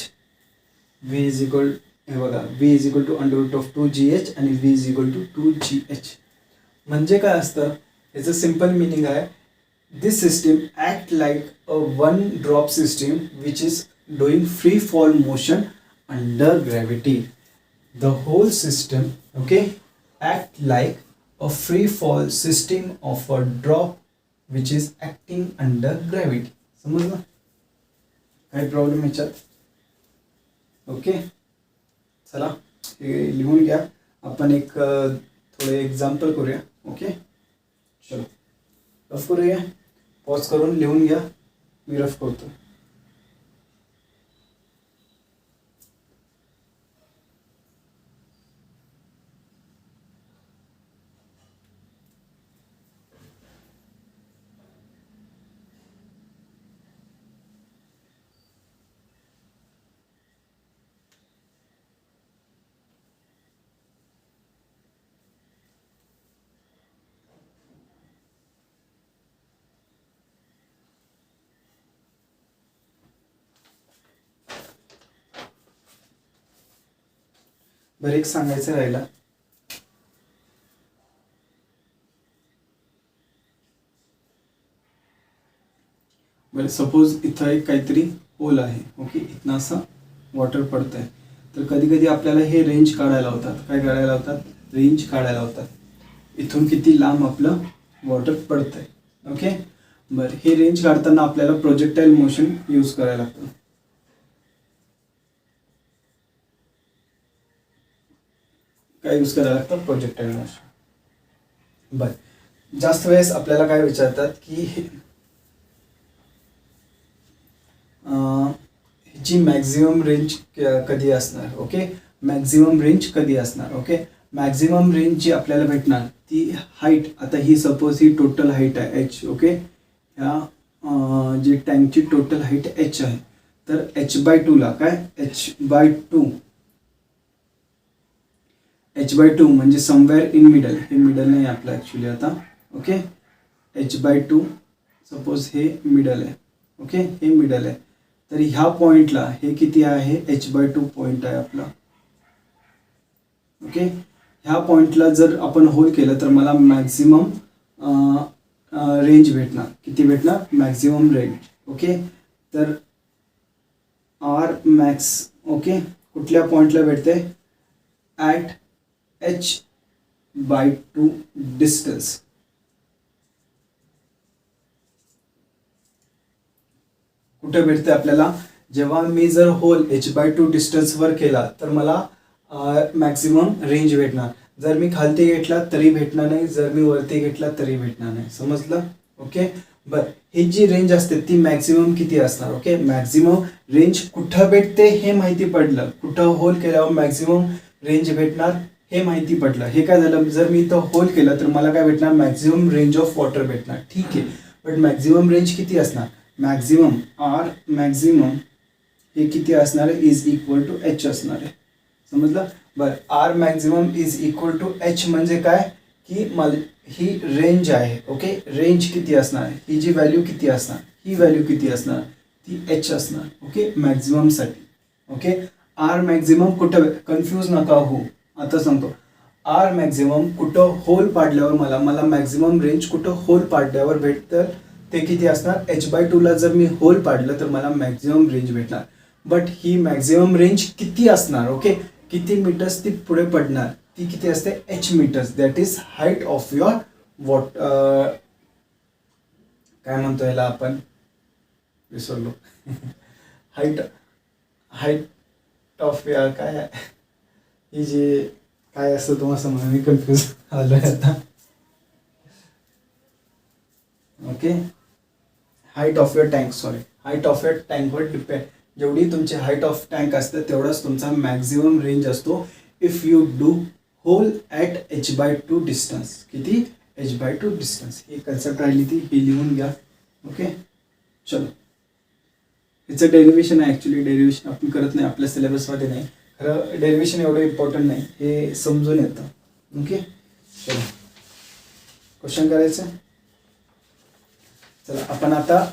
V is equal, हे बघा, V is equal to under root of 2GH आणि V is equal to 2GH. म्हणजे काय असतं, याचं सिम्पल मिनिंग आहे, this system act like a one drop system which is doing free fall motion under gravity. The whole system, okay, act like a free fall system of a drop which is acting under gravity. समजलं, काय प्रॉब्लेम ह्याच्यात. ओके, चला हे लिहून घ्या. आपण एक थोडे एक्झाम्पल करूया. ओके, चलो रफ करूया. पॉज करून लिहून घ्या, मी रफ करतो. बरं एक सांगायचं राहिलं, बरं सपोज इथं एक काहीतरी होल आहे, ओके, इथनं असं वॉटर पडत आहे, तर कधी कधी आपल्याला हे रेंज काढायला होतात. काय काढायला होतात? रेंज काढायला होतात. इथून किती लांब आपलं वॉटर पडत आहे. ओके, बरं हे रेंज काढताना आपल्याला प्रोजेक्टाईल मोशन यूज करायला लागतं. काय यूज करायला लागतं? Projectile motion. बरं जास्त वेळेस आपल्याला काय विचारतात की ह्याची मॅक्झिमम रेंज कधी असणार. ओके, मॅक्झिमम रेंज कधी असणार. ओके, मॅक्झिमम रेंज जी आपल्याला भेटणार ती हाईट, आता ही सपोज ही टोटल हाईट आहे एच. ओके, ह्या जी टँकची टोटल हाईट एच आहे, तर h/2ला काय h/2 म्हणजे समवेअर इन मिडल, हे मिडल नाही आपलं ॲक्च्युली आता. ओके, h/2 सपोज हे मिडल आहे. ओके, हे मिडल आहे, तर ह्या पॉईंटला हे किती आहे? h/2 पॉईंट आहे आपला. ओके, ह्या पॉईंटला जर आपण होल केलं तर मला मॅक्झिमम रेंज भेटणार. किती भेटणार? Maximum range. ओके, तर आर मॅक्स, ओके, कुठल्या पॉईंटला भेटते? At h/2 distance. कुठे भेटते आपल्याला? जेव्हा मी जर होल h/2 डिस्टन्सवर केला तर मला मॅक्झिमम रेंज भेटणार. जर मी खालती घेतला तरी भेटणार नाही, जर मी वरती घेतला तरी भेटणार नाही. समजलं? ओके, बरं ही जी रेंज असते ती मॅक्झिमम किती असणार? ओके, मॅक्झिमम रेंज कुठं भेटते हे माहिती पडलं, कुठं होल केल्यावर मॅक्झिमम रेंज भेटणार हे माहिती पडलं. हे काय झालं, जर मी इथं होल केलं तर मला काय भेटणार? मॅक्झिमम रेंज ऑफ वॉटर भेटणार. ठीक आहे, बट मॅक्झिमम रेंज किती असणार? मॅक्झिमम आर मॅक्झिमम हे किती असणार आहे? इज इक्वल टू एच असणार आहे. समजलं? बरं, R maximum is equal to H म्हणजे काय की ही रेंज आहे. ओके, रेंज किती असणार? ही जी व्हॅल्यू किती असणार? ही व्हॅल्यू किती असणार? ती एच असणार. ओके, मॅक्झिममसाठी. ओके, आर मॅक्झिमम कुठं, कन्फ्यूज नका हो, आता सांगतो. आर मॅक्झिमम कुठं होल पाडल्यावर मला मॅक्झिमम रेंज कुठं होल पाडल्यावर भेटतं ते किती असणार? h/2ला जर मी होल पाडलं तर मला मॅक्झिमम रेंज भेटणार. बट ही मॅक्झिमम रेंज किती असणार? ओके, किती मीटर्स ती पुढे पडणार? ती किती असते? h metres. That is height of your काय म्हणतो याला आपण, विसरलो. हाईट ऑफ युअर काय, ही जी काय असतं तुम्हाला समजा, मी कन्फ्यूज आलो आहे आता. Okay, height of your tank, sorry, height of your टँकवर डिपेंड. जेवढी तुमची हाईट ऑफ टँक असते तेवढाच तुमचा मॅक्झिमम रेंज असतो if you do hole at h/2 distance. किती? h/2 distance. ही कन्सेप्ट राहिली ती, ही लिहून घ्या. ओके, चलो, हिचं डेरिव्हेशन आहे. ॲक्च्युली डेरिव्हेशन आपण करत नाही, आपल्या सिलेबसमध्ये नाही. खरं डेरिव्हेशन एवढं इम्पॉर्टंट नाही, हे समजून येतं. ओके, चलो क्वेश्चन करायचं. चला आपण आता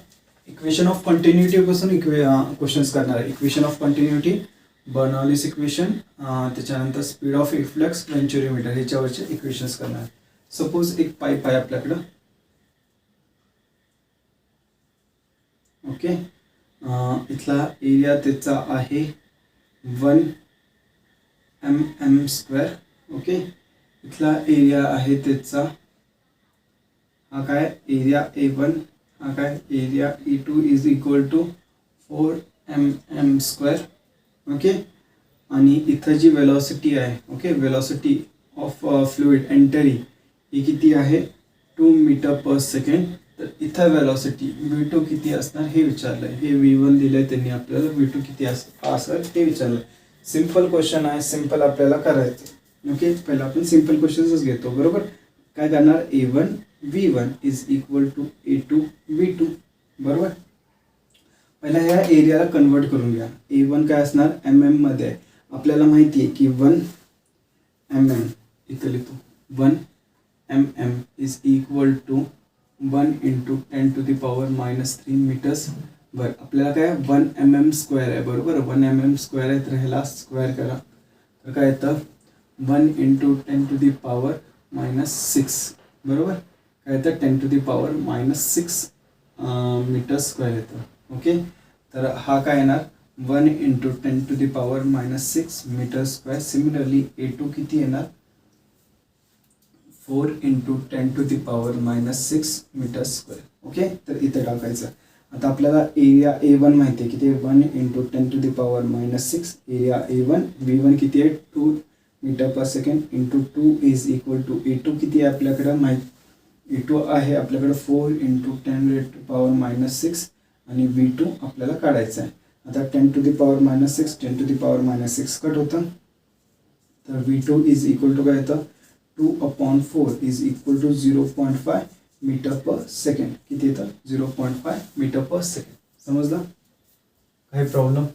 इक्वेशन ऑफ कंटिन्युटी पासून क्वेश्चन्स करणार आहे. Equation of continuity, Bernoulli's equation, त्याच्यानंतर स्पीड ऑफ इफ्लक्स, वेंचुरीमीटर, ह्याच्यावरचे इक्वेशन्स करणार आहे. सपोज एक पाईप आहे आपल्याकडं. ओके, इथला एरिया त्याचा आहे 1 mm². ओके, इथला एरिया आहे त्याचा, हा काय एरिया A1, हा काय area E2 is equal to 4 mm². Okay, आणि इथं जी वेलॉसिटी आहे, okay, velocity of fluid entry ही किती आहे? 2 मीटर/सेकंड. तर इथं वेलॉसिटी V2 किती असणार हे विचारलं आहे. हे V1 दिलं आहे त्यांनी आपल्याला, V2 किती असेल हे विचारलं. सिम्पल क्वेश्चन आहे, सिम्पल आपल्याला करायचं. ओके, पहिला आपण सिम्पल क्वेश्चन्सच घेतो. बरोबर, काय करणार? A1 V1 is equal to A2 V2. बरोबर, पहिला ह्या एरियाला कन्वर्ट करून घ्या. A1 काय असणार? mm मध्ये. आपल्याला माहिती आहे की 1 mm, इथं लिहितो 1 mm is equal to 1 × 10⁻³ metres. बरं, आपल्याला काय 1 mm² आहे. बरोबर, 1 mm² आहे, तर ह्याला स्क्वेअर करा तर काय येतं? 1 इंटू 10⁻⁻6 बरोबर, काय येतं 10⁻⁻6 मीटर स्क्वेअर येतं. ओके, तर हा काय येणार 1 into 10⁻⁻6 metre square. Similarly A2 किती येणार 4 इंटू 10⁻⁻6 मीटर स्क्वेअर. ओके, तर इथे टाकायचं. आता आपल्याला एरिया A1 माहिती आहे किती 1 इंटू 10⁻⁻6 एरिया A1. V1 किती आहे 2 metre per second into 2 is equal to A2 किती आहे आपल्याकडं माहीत A2 आहे आपल्याकडं 4 इंटू 10⁻⁻6 आणि V2 आपल्याला काढायचं आहे. आता 10⁻⁻6 10⁻⁻6 कट होतं, तर V2 इज इक्वल टू काय येतं 2/4 is equal to 0.5 metre per second. किती येतं 0.5 मीटर पर सेकंड. समजलं, काही प्रॉब्लेम.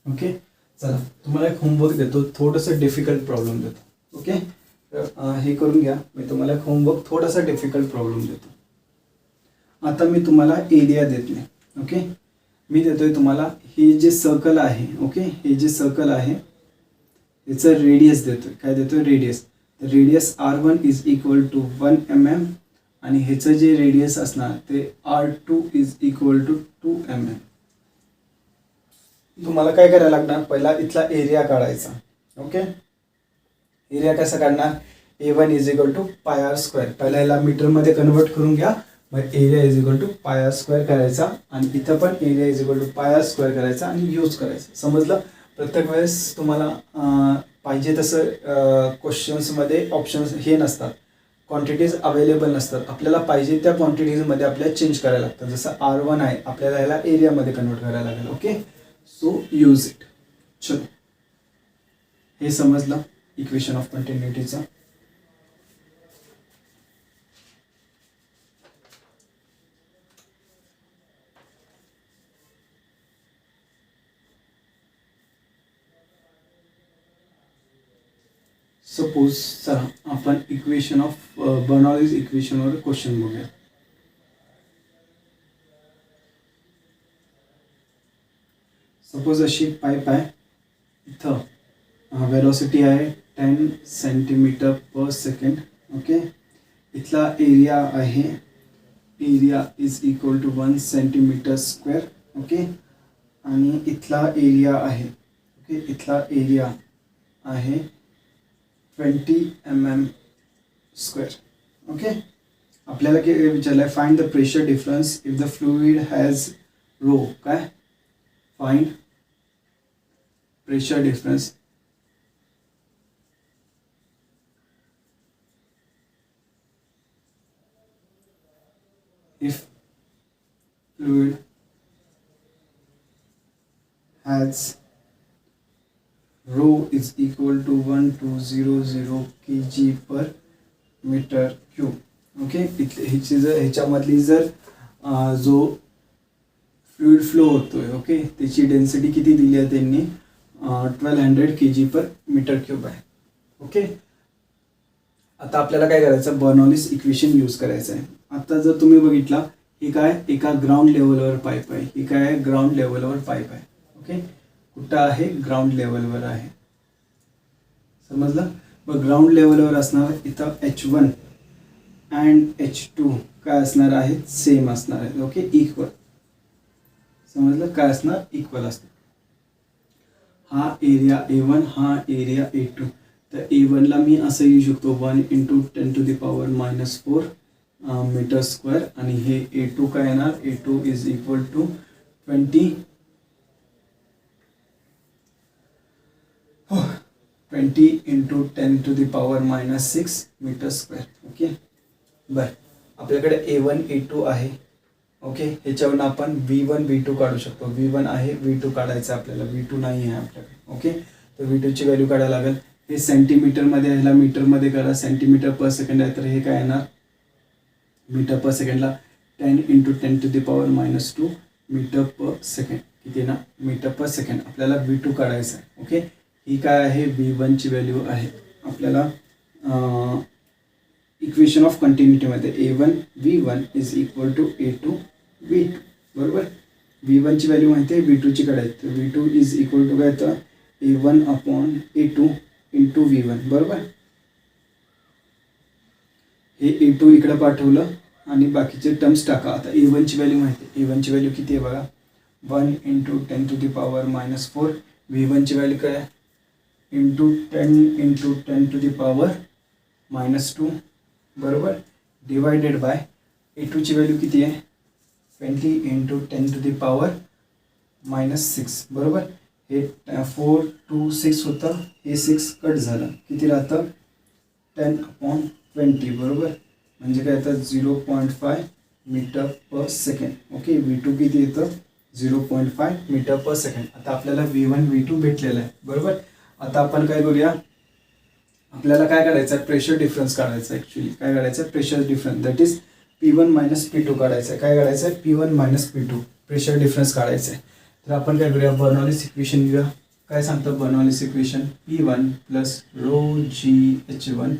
ओके, चला तुम्हाला एक होमवर्क देतो, थोडंसं डिफिकल्ट प्रॉब्लेम देतो. ओके, हे करून घ्या. मी तुम्हाला एक होमवर्क थोडासा डिफिकल्ट प्रॉब्लेम देतो. आता मी तुम्हाला एरिया देत नाही. ओके, मी देतोय तुम्हाला हे जे सर्कल आहे. ओके, हे जे सर्कल आहे याचं रेडियस देतोय. काय देतोय रेडियस. तर radius R1 is equal to 1 mm आणि ह्याचं जे रेडियस असणार ते R2 is equal to 2 mm. तुम्हाला काय करायला लागणार पहिला इथला एरिया काढायचा. ओके, एरिया कसा काढणार A1 is equal to pi r square. पहिला याला मीटरमध्ये कन्वर्ट करून घ्या. मग area is equal to pi r square करायचा आणि इथं पण area is equal to pi r square करायचा आणि यूज करायचं. समजलं. प्रत्येक वेळेस तुम्हाला पाहिजे तसं क्वेश्चन्समध्ये ऑप्शन्स हे नसतात, क्वांटिटीज अवेलेबल नसतात. आपल्याला पाहिजे त्या क्वांटिटीजमध्ये आपल्याला चेंज करायला लागतं. जसं R1 आहे आपल्याला याला एरियामध्ये कन्वर्ट करायला लागेल. Okay, so use it. चलो, हे समजलं इक्वेशन ऑफ कंटिन्युटीचं. सपोज चला आपण इक्वेशन ऑफ बर्नौलीज इक्वेशनवर क्वेश्चन बघूया. सपोज अशी पाईप आहे, इथं वेलोसिटी आहे 10 सेंटीमीटर पर सेकंड. ओके, इथला एरिया आहे, area is equal to 1 centimetre square. Okay, आणि इथला एरिया आहे. ओके, इथला एरिया आहे 20 mm स्क्वेअर. ओके, आपल्याला काय विचारलं आहे find the pressure difference if the fluid has rho. काय find pressure difference if fluid has rho is equal to 1200 kg per meter cube. Okay, ह्याच्यामधली जर जो फ्लुइड फ्लो होतोय ओके त्याची डेन्सिटी किती दिली आहे त्यांनी 1200 kg पर मीटर क्यूब आहे. ओके, आता आपल्याला काय करायचं बर्नौलीज इक्वेशन यूज करायचं आहे. आता जर तुम्ही बघितला हे काय एका ग्राउंड लेवलवर पाईप आहे, ही काय आहे ग्राउंड लेवलवर पाईप आहे. ओके, कुठं आहे ग्राउंड लेवलवर आहे. समजलं. मग ग्राउंड लेवलवर असणार इथं H1 अँड H2 काय असणार आहे सेम असणार आहे. Okay, equal. समजलं काय असणार इक्वल असणार. हा एरिया A1 हा एरिया A2. तर A1 ला मी असं लिहू शकतो 1 इंटू 10⁻⁻4 मीटर स्क्वेअर आणि हे A2 काय येणार A2 is equal to 20 into 10⁻⁻6 metre square. Okay, बरं आपल्याकडे A1 A2 आहे. ओके, ह्याच्यावरून आपण V1 V2 काढू शकतो. V1 आहे V2 काढायचं आपल्याला, V2 नाही आहे आपल्याकडे. ओके, तर V2ची व्हॅल्यू काढायला लागेल. हे सेंटीमीटरमध्ये ह्याला मीटरमध्ये करा. सेंटीमीटर पर सेकंड आहे तर हे काय येणार मीटर पर सेकंडला 10 इंटू 10⁻⁻2 मीटर पर सेकंड. किती ना मीटर पर सेकंड आपल्याला V2 काढायचं आहे. ओके, ही काय आहे V1ची व्हॅल्यू आहे. आपल्याला इक्वेशन ऑफ कंटिन्युटीमध्ये A1 V1 is equal to A2 V2 बरोबर. V1ची व्हॅल्यू माहिती आहे V2ची काढायची. तर V2 इज इक्वल टू काय तर A1 upon A2 into V1 बरोबर. हे A2 इकडे पाठवलं आणि बाकीचे टर्म्स टाका. आता A1 ची व्हॅल्यू माहिती आहे. A1 ची व्हॅल्यू किती आहे बघा, 1 इंटू 10⁻⁻4. V1 ची व्हॅल्यू काय आहे, इंटू 10 × 10⁻⁻2 बरोबर, डिवायडेड बाय A2 ची व्हॅल्यू किती आहे, 20 इंटू 10⁻⁻6 बरोबर. हे 4 2 6 होतं, हे 6 कट झालं, किती राहतं 10/20 बरोबर. म्हणजे काय येतं 0.5 metre per second. Okay, V2 किती येतं 0.5 मीटर पर सेकंड. आता आपल्याला V1 V2 भेटलेलं आहे बरोबर. आता आपण काय करूया, आपल्याला काय करायचं आहे, प्रेशर डिफरन्स काढायचा आहे. ॲक्च्युली काय काढायचं आहे, pressure difference, that is P1 - P2 काढायचं आहे. काय काढायचं आहे, P1 - P2 प्रेशर डिफरन्स काढायचं आहे. तर आपण काय करूया, बर्नॉलिस इक्वेशन घेऊया. काय सांगतं Bernoulli's equation, P1 plus rho GH1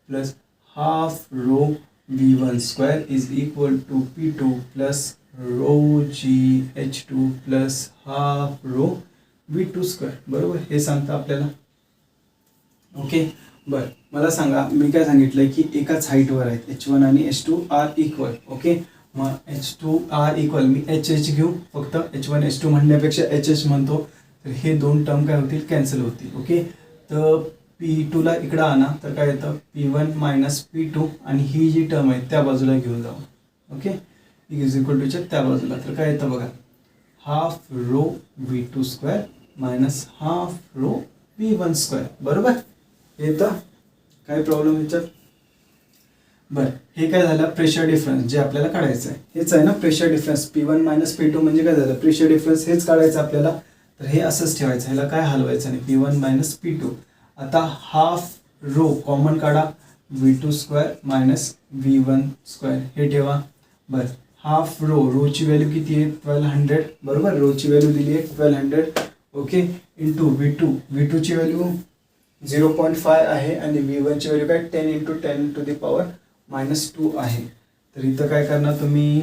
plus half rho V1 square is equal to P2 plus rho GH2 plus half rho V2 square बरोबर. हे सांगतं आपल्याला. ओके, बरं मला सांगा, मी काय सांगितलंय की एकाच हाईटवर आहेत, H1 आणि H2 आर इक्वल. ओके, मग H2 आर इक्वल, मी HH घेऊ फक्त, H1 H2 म्हणण्यापेक्षा HH म्हणतो. तर हे दोन टर्म काय होतील, कॅन्सल होतील. ओके, तर P2 ला इकडं आणा, तर काय येतं P1 - P2 आणि ही जी टर्म आहे त्या बाजूला घेऊन जाऊ. ओके, इज इक्वल टूच्या त्या बाजूला, तर काय येतं बघा, half rho V2 square minus half rho V1 square बरोबर. येतं काय प्रॉब्लेम याच्यात. बरं, हे काय झालं, प्रेशर डिफरन्स जे आपल्याला काढायचं आहे, हेच आहे ना प्रेशर डिफरन्स. P1 - P2 म्हणजे काय झालं, प्रेशर डिफरन्स हेच काढायचं आपल्याला. तर हे असंच ठेवायचं, ह्याला काय हलवायचं नाही, P1 - P2. आता हाफ रो कॉमन काढा, V2 square minus V1 square हे ठेवा. बरं, हाफ रोची व्हॅल्यू किती आहे 1200 बरोबर, रोची व्हॅल्यू दिली आहे 1200. ओके, इंटू V2 ची व्हॅल्यू 0.5 आहे आणि V1 ची व्हॅल्यू काय 10 इंटू 10⁻⁻2 आहे. तर इथं काय करणार तुम्ही,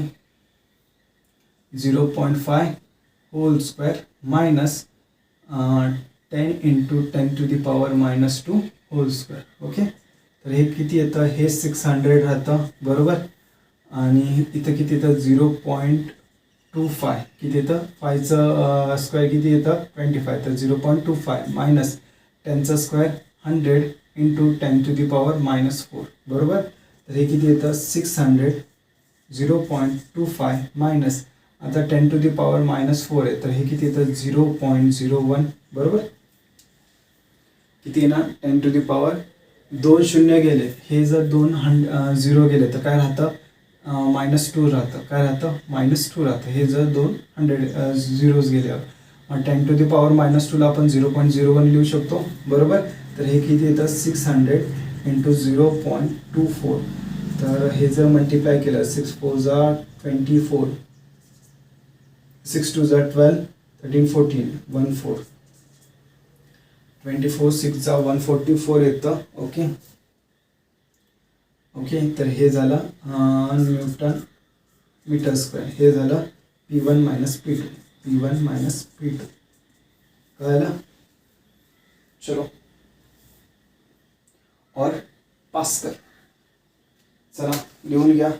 0.5 whole square minus 10 into 10⁻⁻2 whole square. Okay, तर हे किती येतं, हे 600 राहतं बरोबर. आणि इथं किती येतं 0.25, किती येतं 5चं स्क्वेअर किती येतं 25, तर 0.25 मायनस 10चा स्क्वेअर 100 इंटू 10⁻⁻4 बरोबर. तर हे किती येतं 600, 0.25 मायनस आता 10⁻⁻4 आहे, तर हे किती येतं 0.01 बरोबर. किती येणार 10⁻2 शून्य गेले, हे जर 2 0 गेले तर काय राहतं -2 राहतं, काय राहतं -2 राहतं. हे जर 200 झिरोज गेल्यावर, मग 10⁻⁻2 ला आपण 0.01 लिहू शकतो बरोबर. तर हे किती येतं 600 इंटू 0.24. तर हे जर मल्टिप्लाय केलं 6 4 जा 24, 6 2 जा 12, 13 14 14, 24 6 जा 144 येतं. ओके ओके, तर हे झालं न्यूटन मीटर स्क्वेअर. हे झालं P1 - P2 कळलं. चलो और पास कर, चला लिहून घ्या.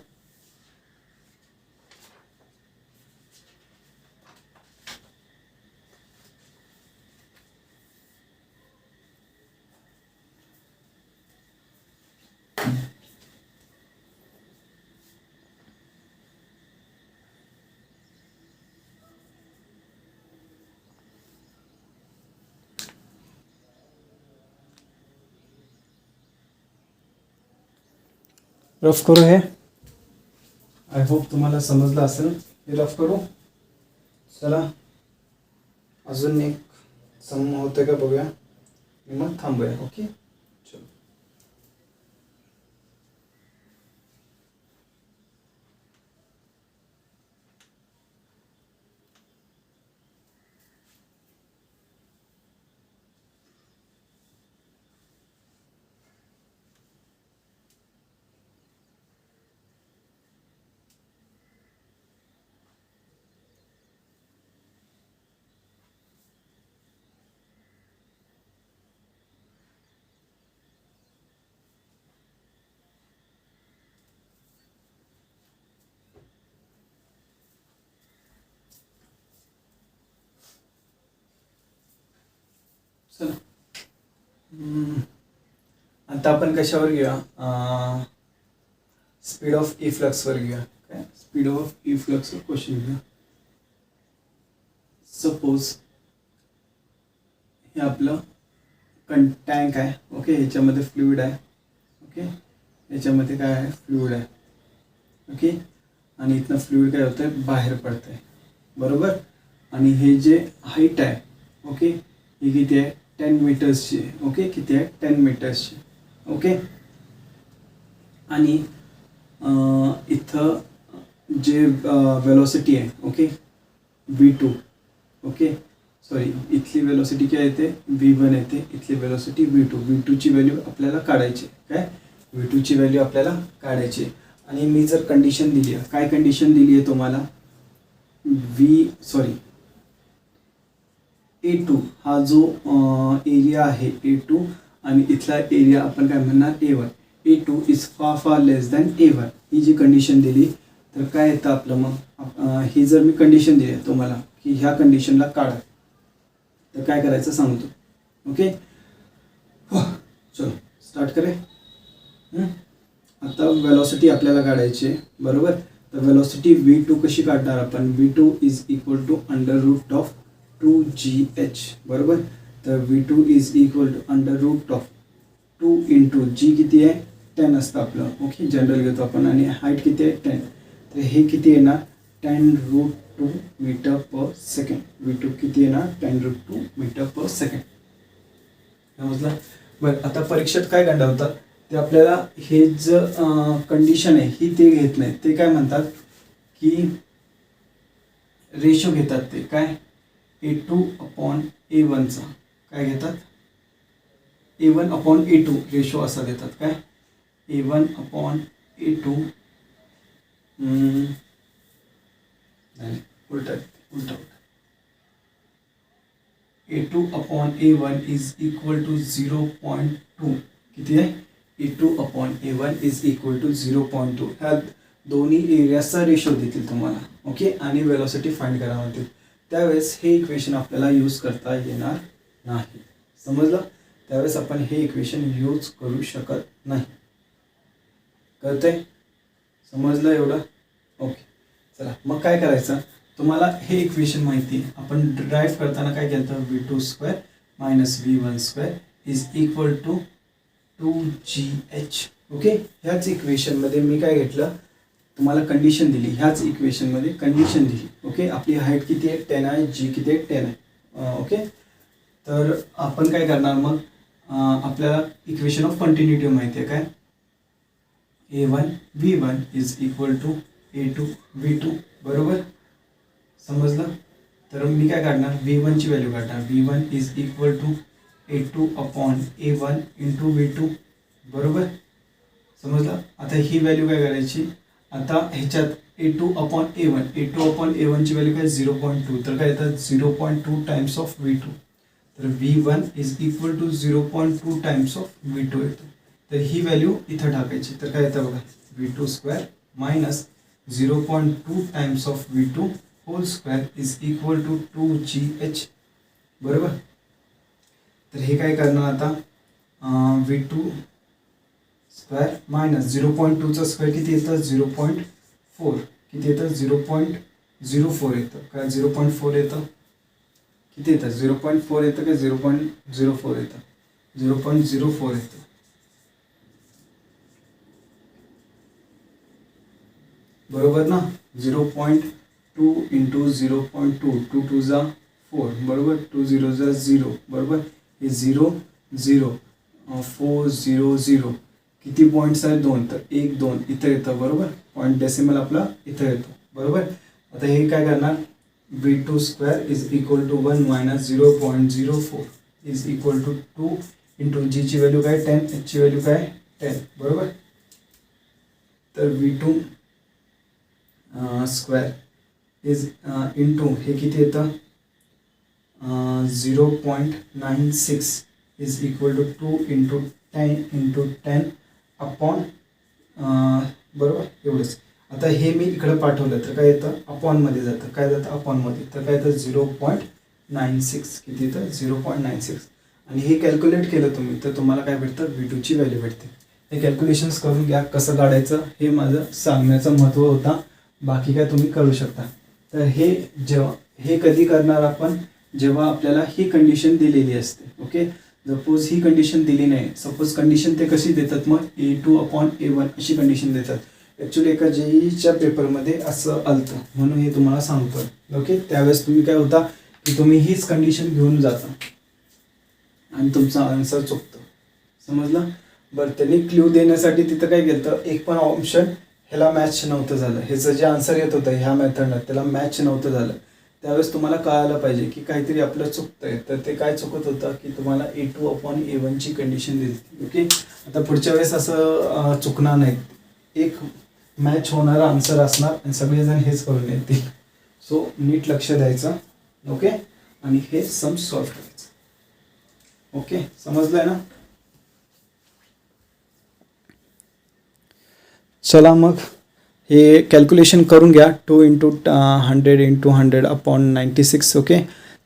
रफ करू हे, आय होप तुम्हाला समजलं असेल. हे रफ करू. चला अजून एक सम होतं का बघूया, मग थांबूया. ओके, चलो. आता आपण कशावर घेऊया, स्पीड ऑफ इफ्लक्सवर घेऊया. काय स्पीड ऑफ इफ्लक्सवर क्वेश्चन घेऊया. सपोज हे आपलं टँक आहे. ओके, ह्याच्यामध्ये फ्लुइड आहे. ओके, ह्याच्यामध्ये काय आहे, फ्लुइड आहे. ओके, आणि इथनं फ्लुइड काय होतं आहे, बाहेर पडतं आहे. बरोबर. आणि हे जे हाईट आहे, ओके, ही किती आहे, 10 मीटर्सची. ओके, किती आहे, 10 मीटर्सची. ओके, आणि इथं जे वेलोसिटी आहे, ओके, V2. ओके, सॉरी, इथली वेलोसिटी काय येते, V1 येते. इथली वेलोसिटी V2. V2ची व्हॅल्यू आपल्याला काढायची. काय V2ची व्हॅल्यू आपल्याला काढायची. आणि मी जर कंडिशन दिली आहे, काय कंडिशन दिली आहे तुम्हाला, A2 हा जो एरिया आहे A2, आणि इथला एरिया आपण काय म्हणणार, A1. A2 is far less than A1. He G condition दिली तर काय येतं आपलं, मग ही जर मी कंडिशन दिली तुम्हाला की ह्या कंडिशनला काढा, तर काय करायचं सांगतो. ओके, चलो स्टार्ट करे. आता वेलोसिटी आपल्याला काढायची आहे. बरोबर. तर वेलोसिटी V2 कशी काढणार आपण, V2 is equal to √of 2gh. बरोबर. तर V2 इज इक्वल टू √2 इंटू जी किती आहे, 10 असतं आपलं. ओके, जनरल घेतो आपण. आणि हाईट किती आहे, 10. तर हे किती येणार, 10√2 मीटर पर सेकंड. V2 किती येणार, 10√2 मीटर पर सेकंड. समजलं. बरं, आता परीक्षेत काय गंडावतात ते आपल्याला, हे जे कंडिशन आहे ही ते घेत नाही. ते काय म्हणतात की रेशो घेतात. ते काय, A2/A1चा काय घेतात, A1/A2 रेशो असा देतात. काय A1/A2, नाही उलटा A2/A1 इज इक्वल टू 0.2. किती आहे, A2/A1 इज इक्वल टू 0.2. ह्या दोन्ही एरियाचा रेशो देतील तुम्हाला. ओके, आणि वेलोसिटी फाइंड करा म्हणतील. त्यावेळेस हे इक्वेशन आपल्याला यूज करता येणार नाही. समजलं. त्यावेळेस आपण हे इक्वेशन यूज करू शकत नाही. कळतंय, समजलं एवढं. ओके, चला मग काय करायचं, तुम्हाला हे इक्वेशन माहिती आहे. आपण ड्राईव्ह करताना काय केलं तर V2² - V1² is equal to 2gh. Okay, ह्याच इक्वेशनमध्ये मी काय घेतलं, तुम्हाला कंडिशन दिली. ह्याच इक्वेशनमध्ये कंडिशन दिली. ओके, आपली हाईट किती आहे, 10 आहे. जी किती आहे, 10 आहे. ओके, तर आपण काय करणार मग, आपल्याला इक्वेशन ऑफ कंटिन्युटी माहिती आहे. काय A1 V1 is equal to A2 V2. बरोबर. समजलं. तर मी काय काढणार, V1ची व्हॅल्यू काढणार. V1 is equal to A2/A1 into V2. बरोबर. समजलं. आता ही व्हॅल्यू काय करायची, आता ह्याच्यात A2/A1ची व्हॅल्यू काय 0.2. तर काय येतात 0.2 टाइम्स ऑफ V2. तर V1 is equal to 0.2 times of V2 येतो. तर ही व्हॅल्यू इथं टाकायची. तर काय येतं बघा, V2² minus 0.2 times of V2 whole square is equal to 2gh. बरोबर. तर हे काय करणार आता, V2² मायनस 0.2चा स्क्वेअर किती येतं, 0.4. किती येतं, 0.04 येतं. काय 0.4 येतं, किती येतं, 0.4 येतं का 0.04 येतं, 0.04 येतं. बरोबर ना. 0.2 इंटू 0.2, 2 2 जा 4. बरोबर. 2 0 जा 0. बरोबर. हे 0 0 4 0 0. किती पॉईंट्स आहेत, 2. तर 1 2 इथं येतं. बरोबर. पॉईंट डेसिमल आपला इथं येतो. बरोबर. आता हे काय करणार, V2² is equal to 1 minus 0.04 is equal to 2 into जीची व्हॅल्यू काय 10, एचची व्हॅल्यू काय 10. बरोबर. तर V2² इज इंटू हे किती येतं, 0.96 is equal to 2 into 10 upon. बरोबर. एवढंच. आता हे मी इकडं पाठवलं तर काय येतं, अपॉनमध्ये जातं. काय जातं, अपॉनमध्ये. तर काय येतं 0.96. किती येतं, 0.96. आणि हे कॅल्क्युलेट केलं तुम्ही तर तुम्हाला काय भेटतं, V2ची व्हॅल्यू भेटते. हे कॅल्क्युलेशन्स करून घ्या कसं काढायचं, हे माझं सांगण्याचं महत्त्व होता. बाकी काय तुम्ही करू शकता. तर हे कधी करणार आपण, जेव्हा आपल्याला ही कंडिशन दिलेली असते. ओके, सपोज ही कंडिशन दिली नाही, सपोज कंडिशन ते कशी देतात मग, A2/A1 अशी कंडिशन देतात. ॲक्च्युली एका JEEच्या पेपरमध्ये असं आलतं म्हणून हे तुम्हाला सांगतो. ओके, त्यावेळेस तुम्ही काय होता की तुम्ही हीच कंडिशन घेऊन जाता आणि तुमचा आन्सर चुकतं. समजलं? बरं, त्यांनी क्ल्यू देण्यासाठी तिथं काय केलं, एक पण ऑप्शन ह्याला मॅच नव्हतं झालं. ह्याचं जे आन्सर येत होतं ह्या मेथडला त्याला मॅच नव्हतं झालं. त्यावेळेस तुम्हाला कळायला पाहिजे की काहीतरी आपलं चुकतंय. तर ते काय चुकत होतं की तुम्हाला A2/A1ची कंडिशन दिली. ओके, आता पुढच्या वेळेस असं चुकणार नाही. एक मॅच होणारा आन्सर असणार आणि सगळेजण हेच करून येतील. सो नीट लक्ष द्यायचं. ओके, आणि हे सम सॉल्व्ह करायचं. ओके, समजलंय ना? चला मग हे कॅल्क्युलेशन करून घ्या. 2 × 100 × 100/96. ओके,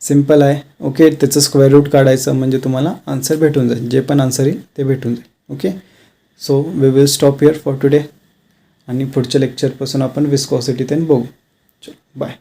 सिम्पल आहे. ओके, त्याचं स्क्वेअर रूट काढायचं म्हणजे तुम्हाला आन्सर भेटून जाईल. जे पण आन्सर येईल ते भेटून जाईल. Okay, so we will stop here for today आणि पुढच्या लेक्चरपासून आपण विस्कॉसिटी बघू. चलो बाय.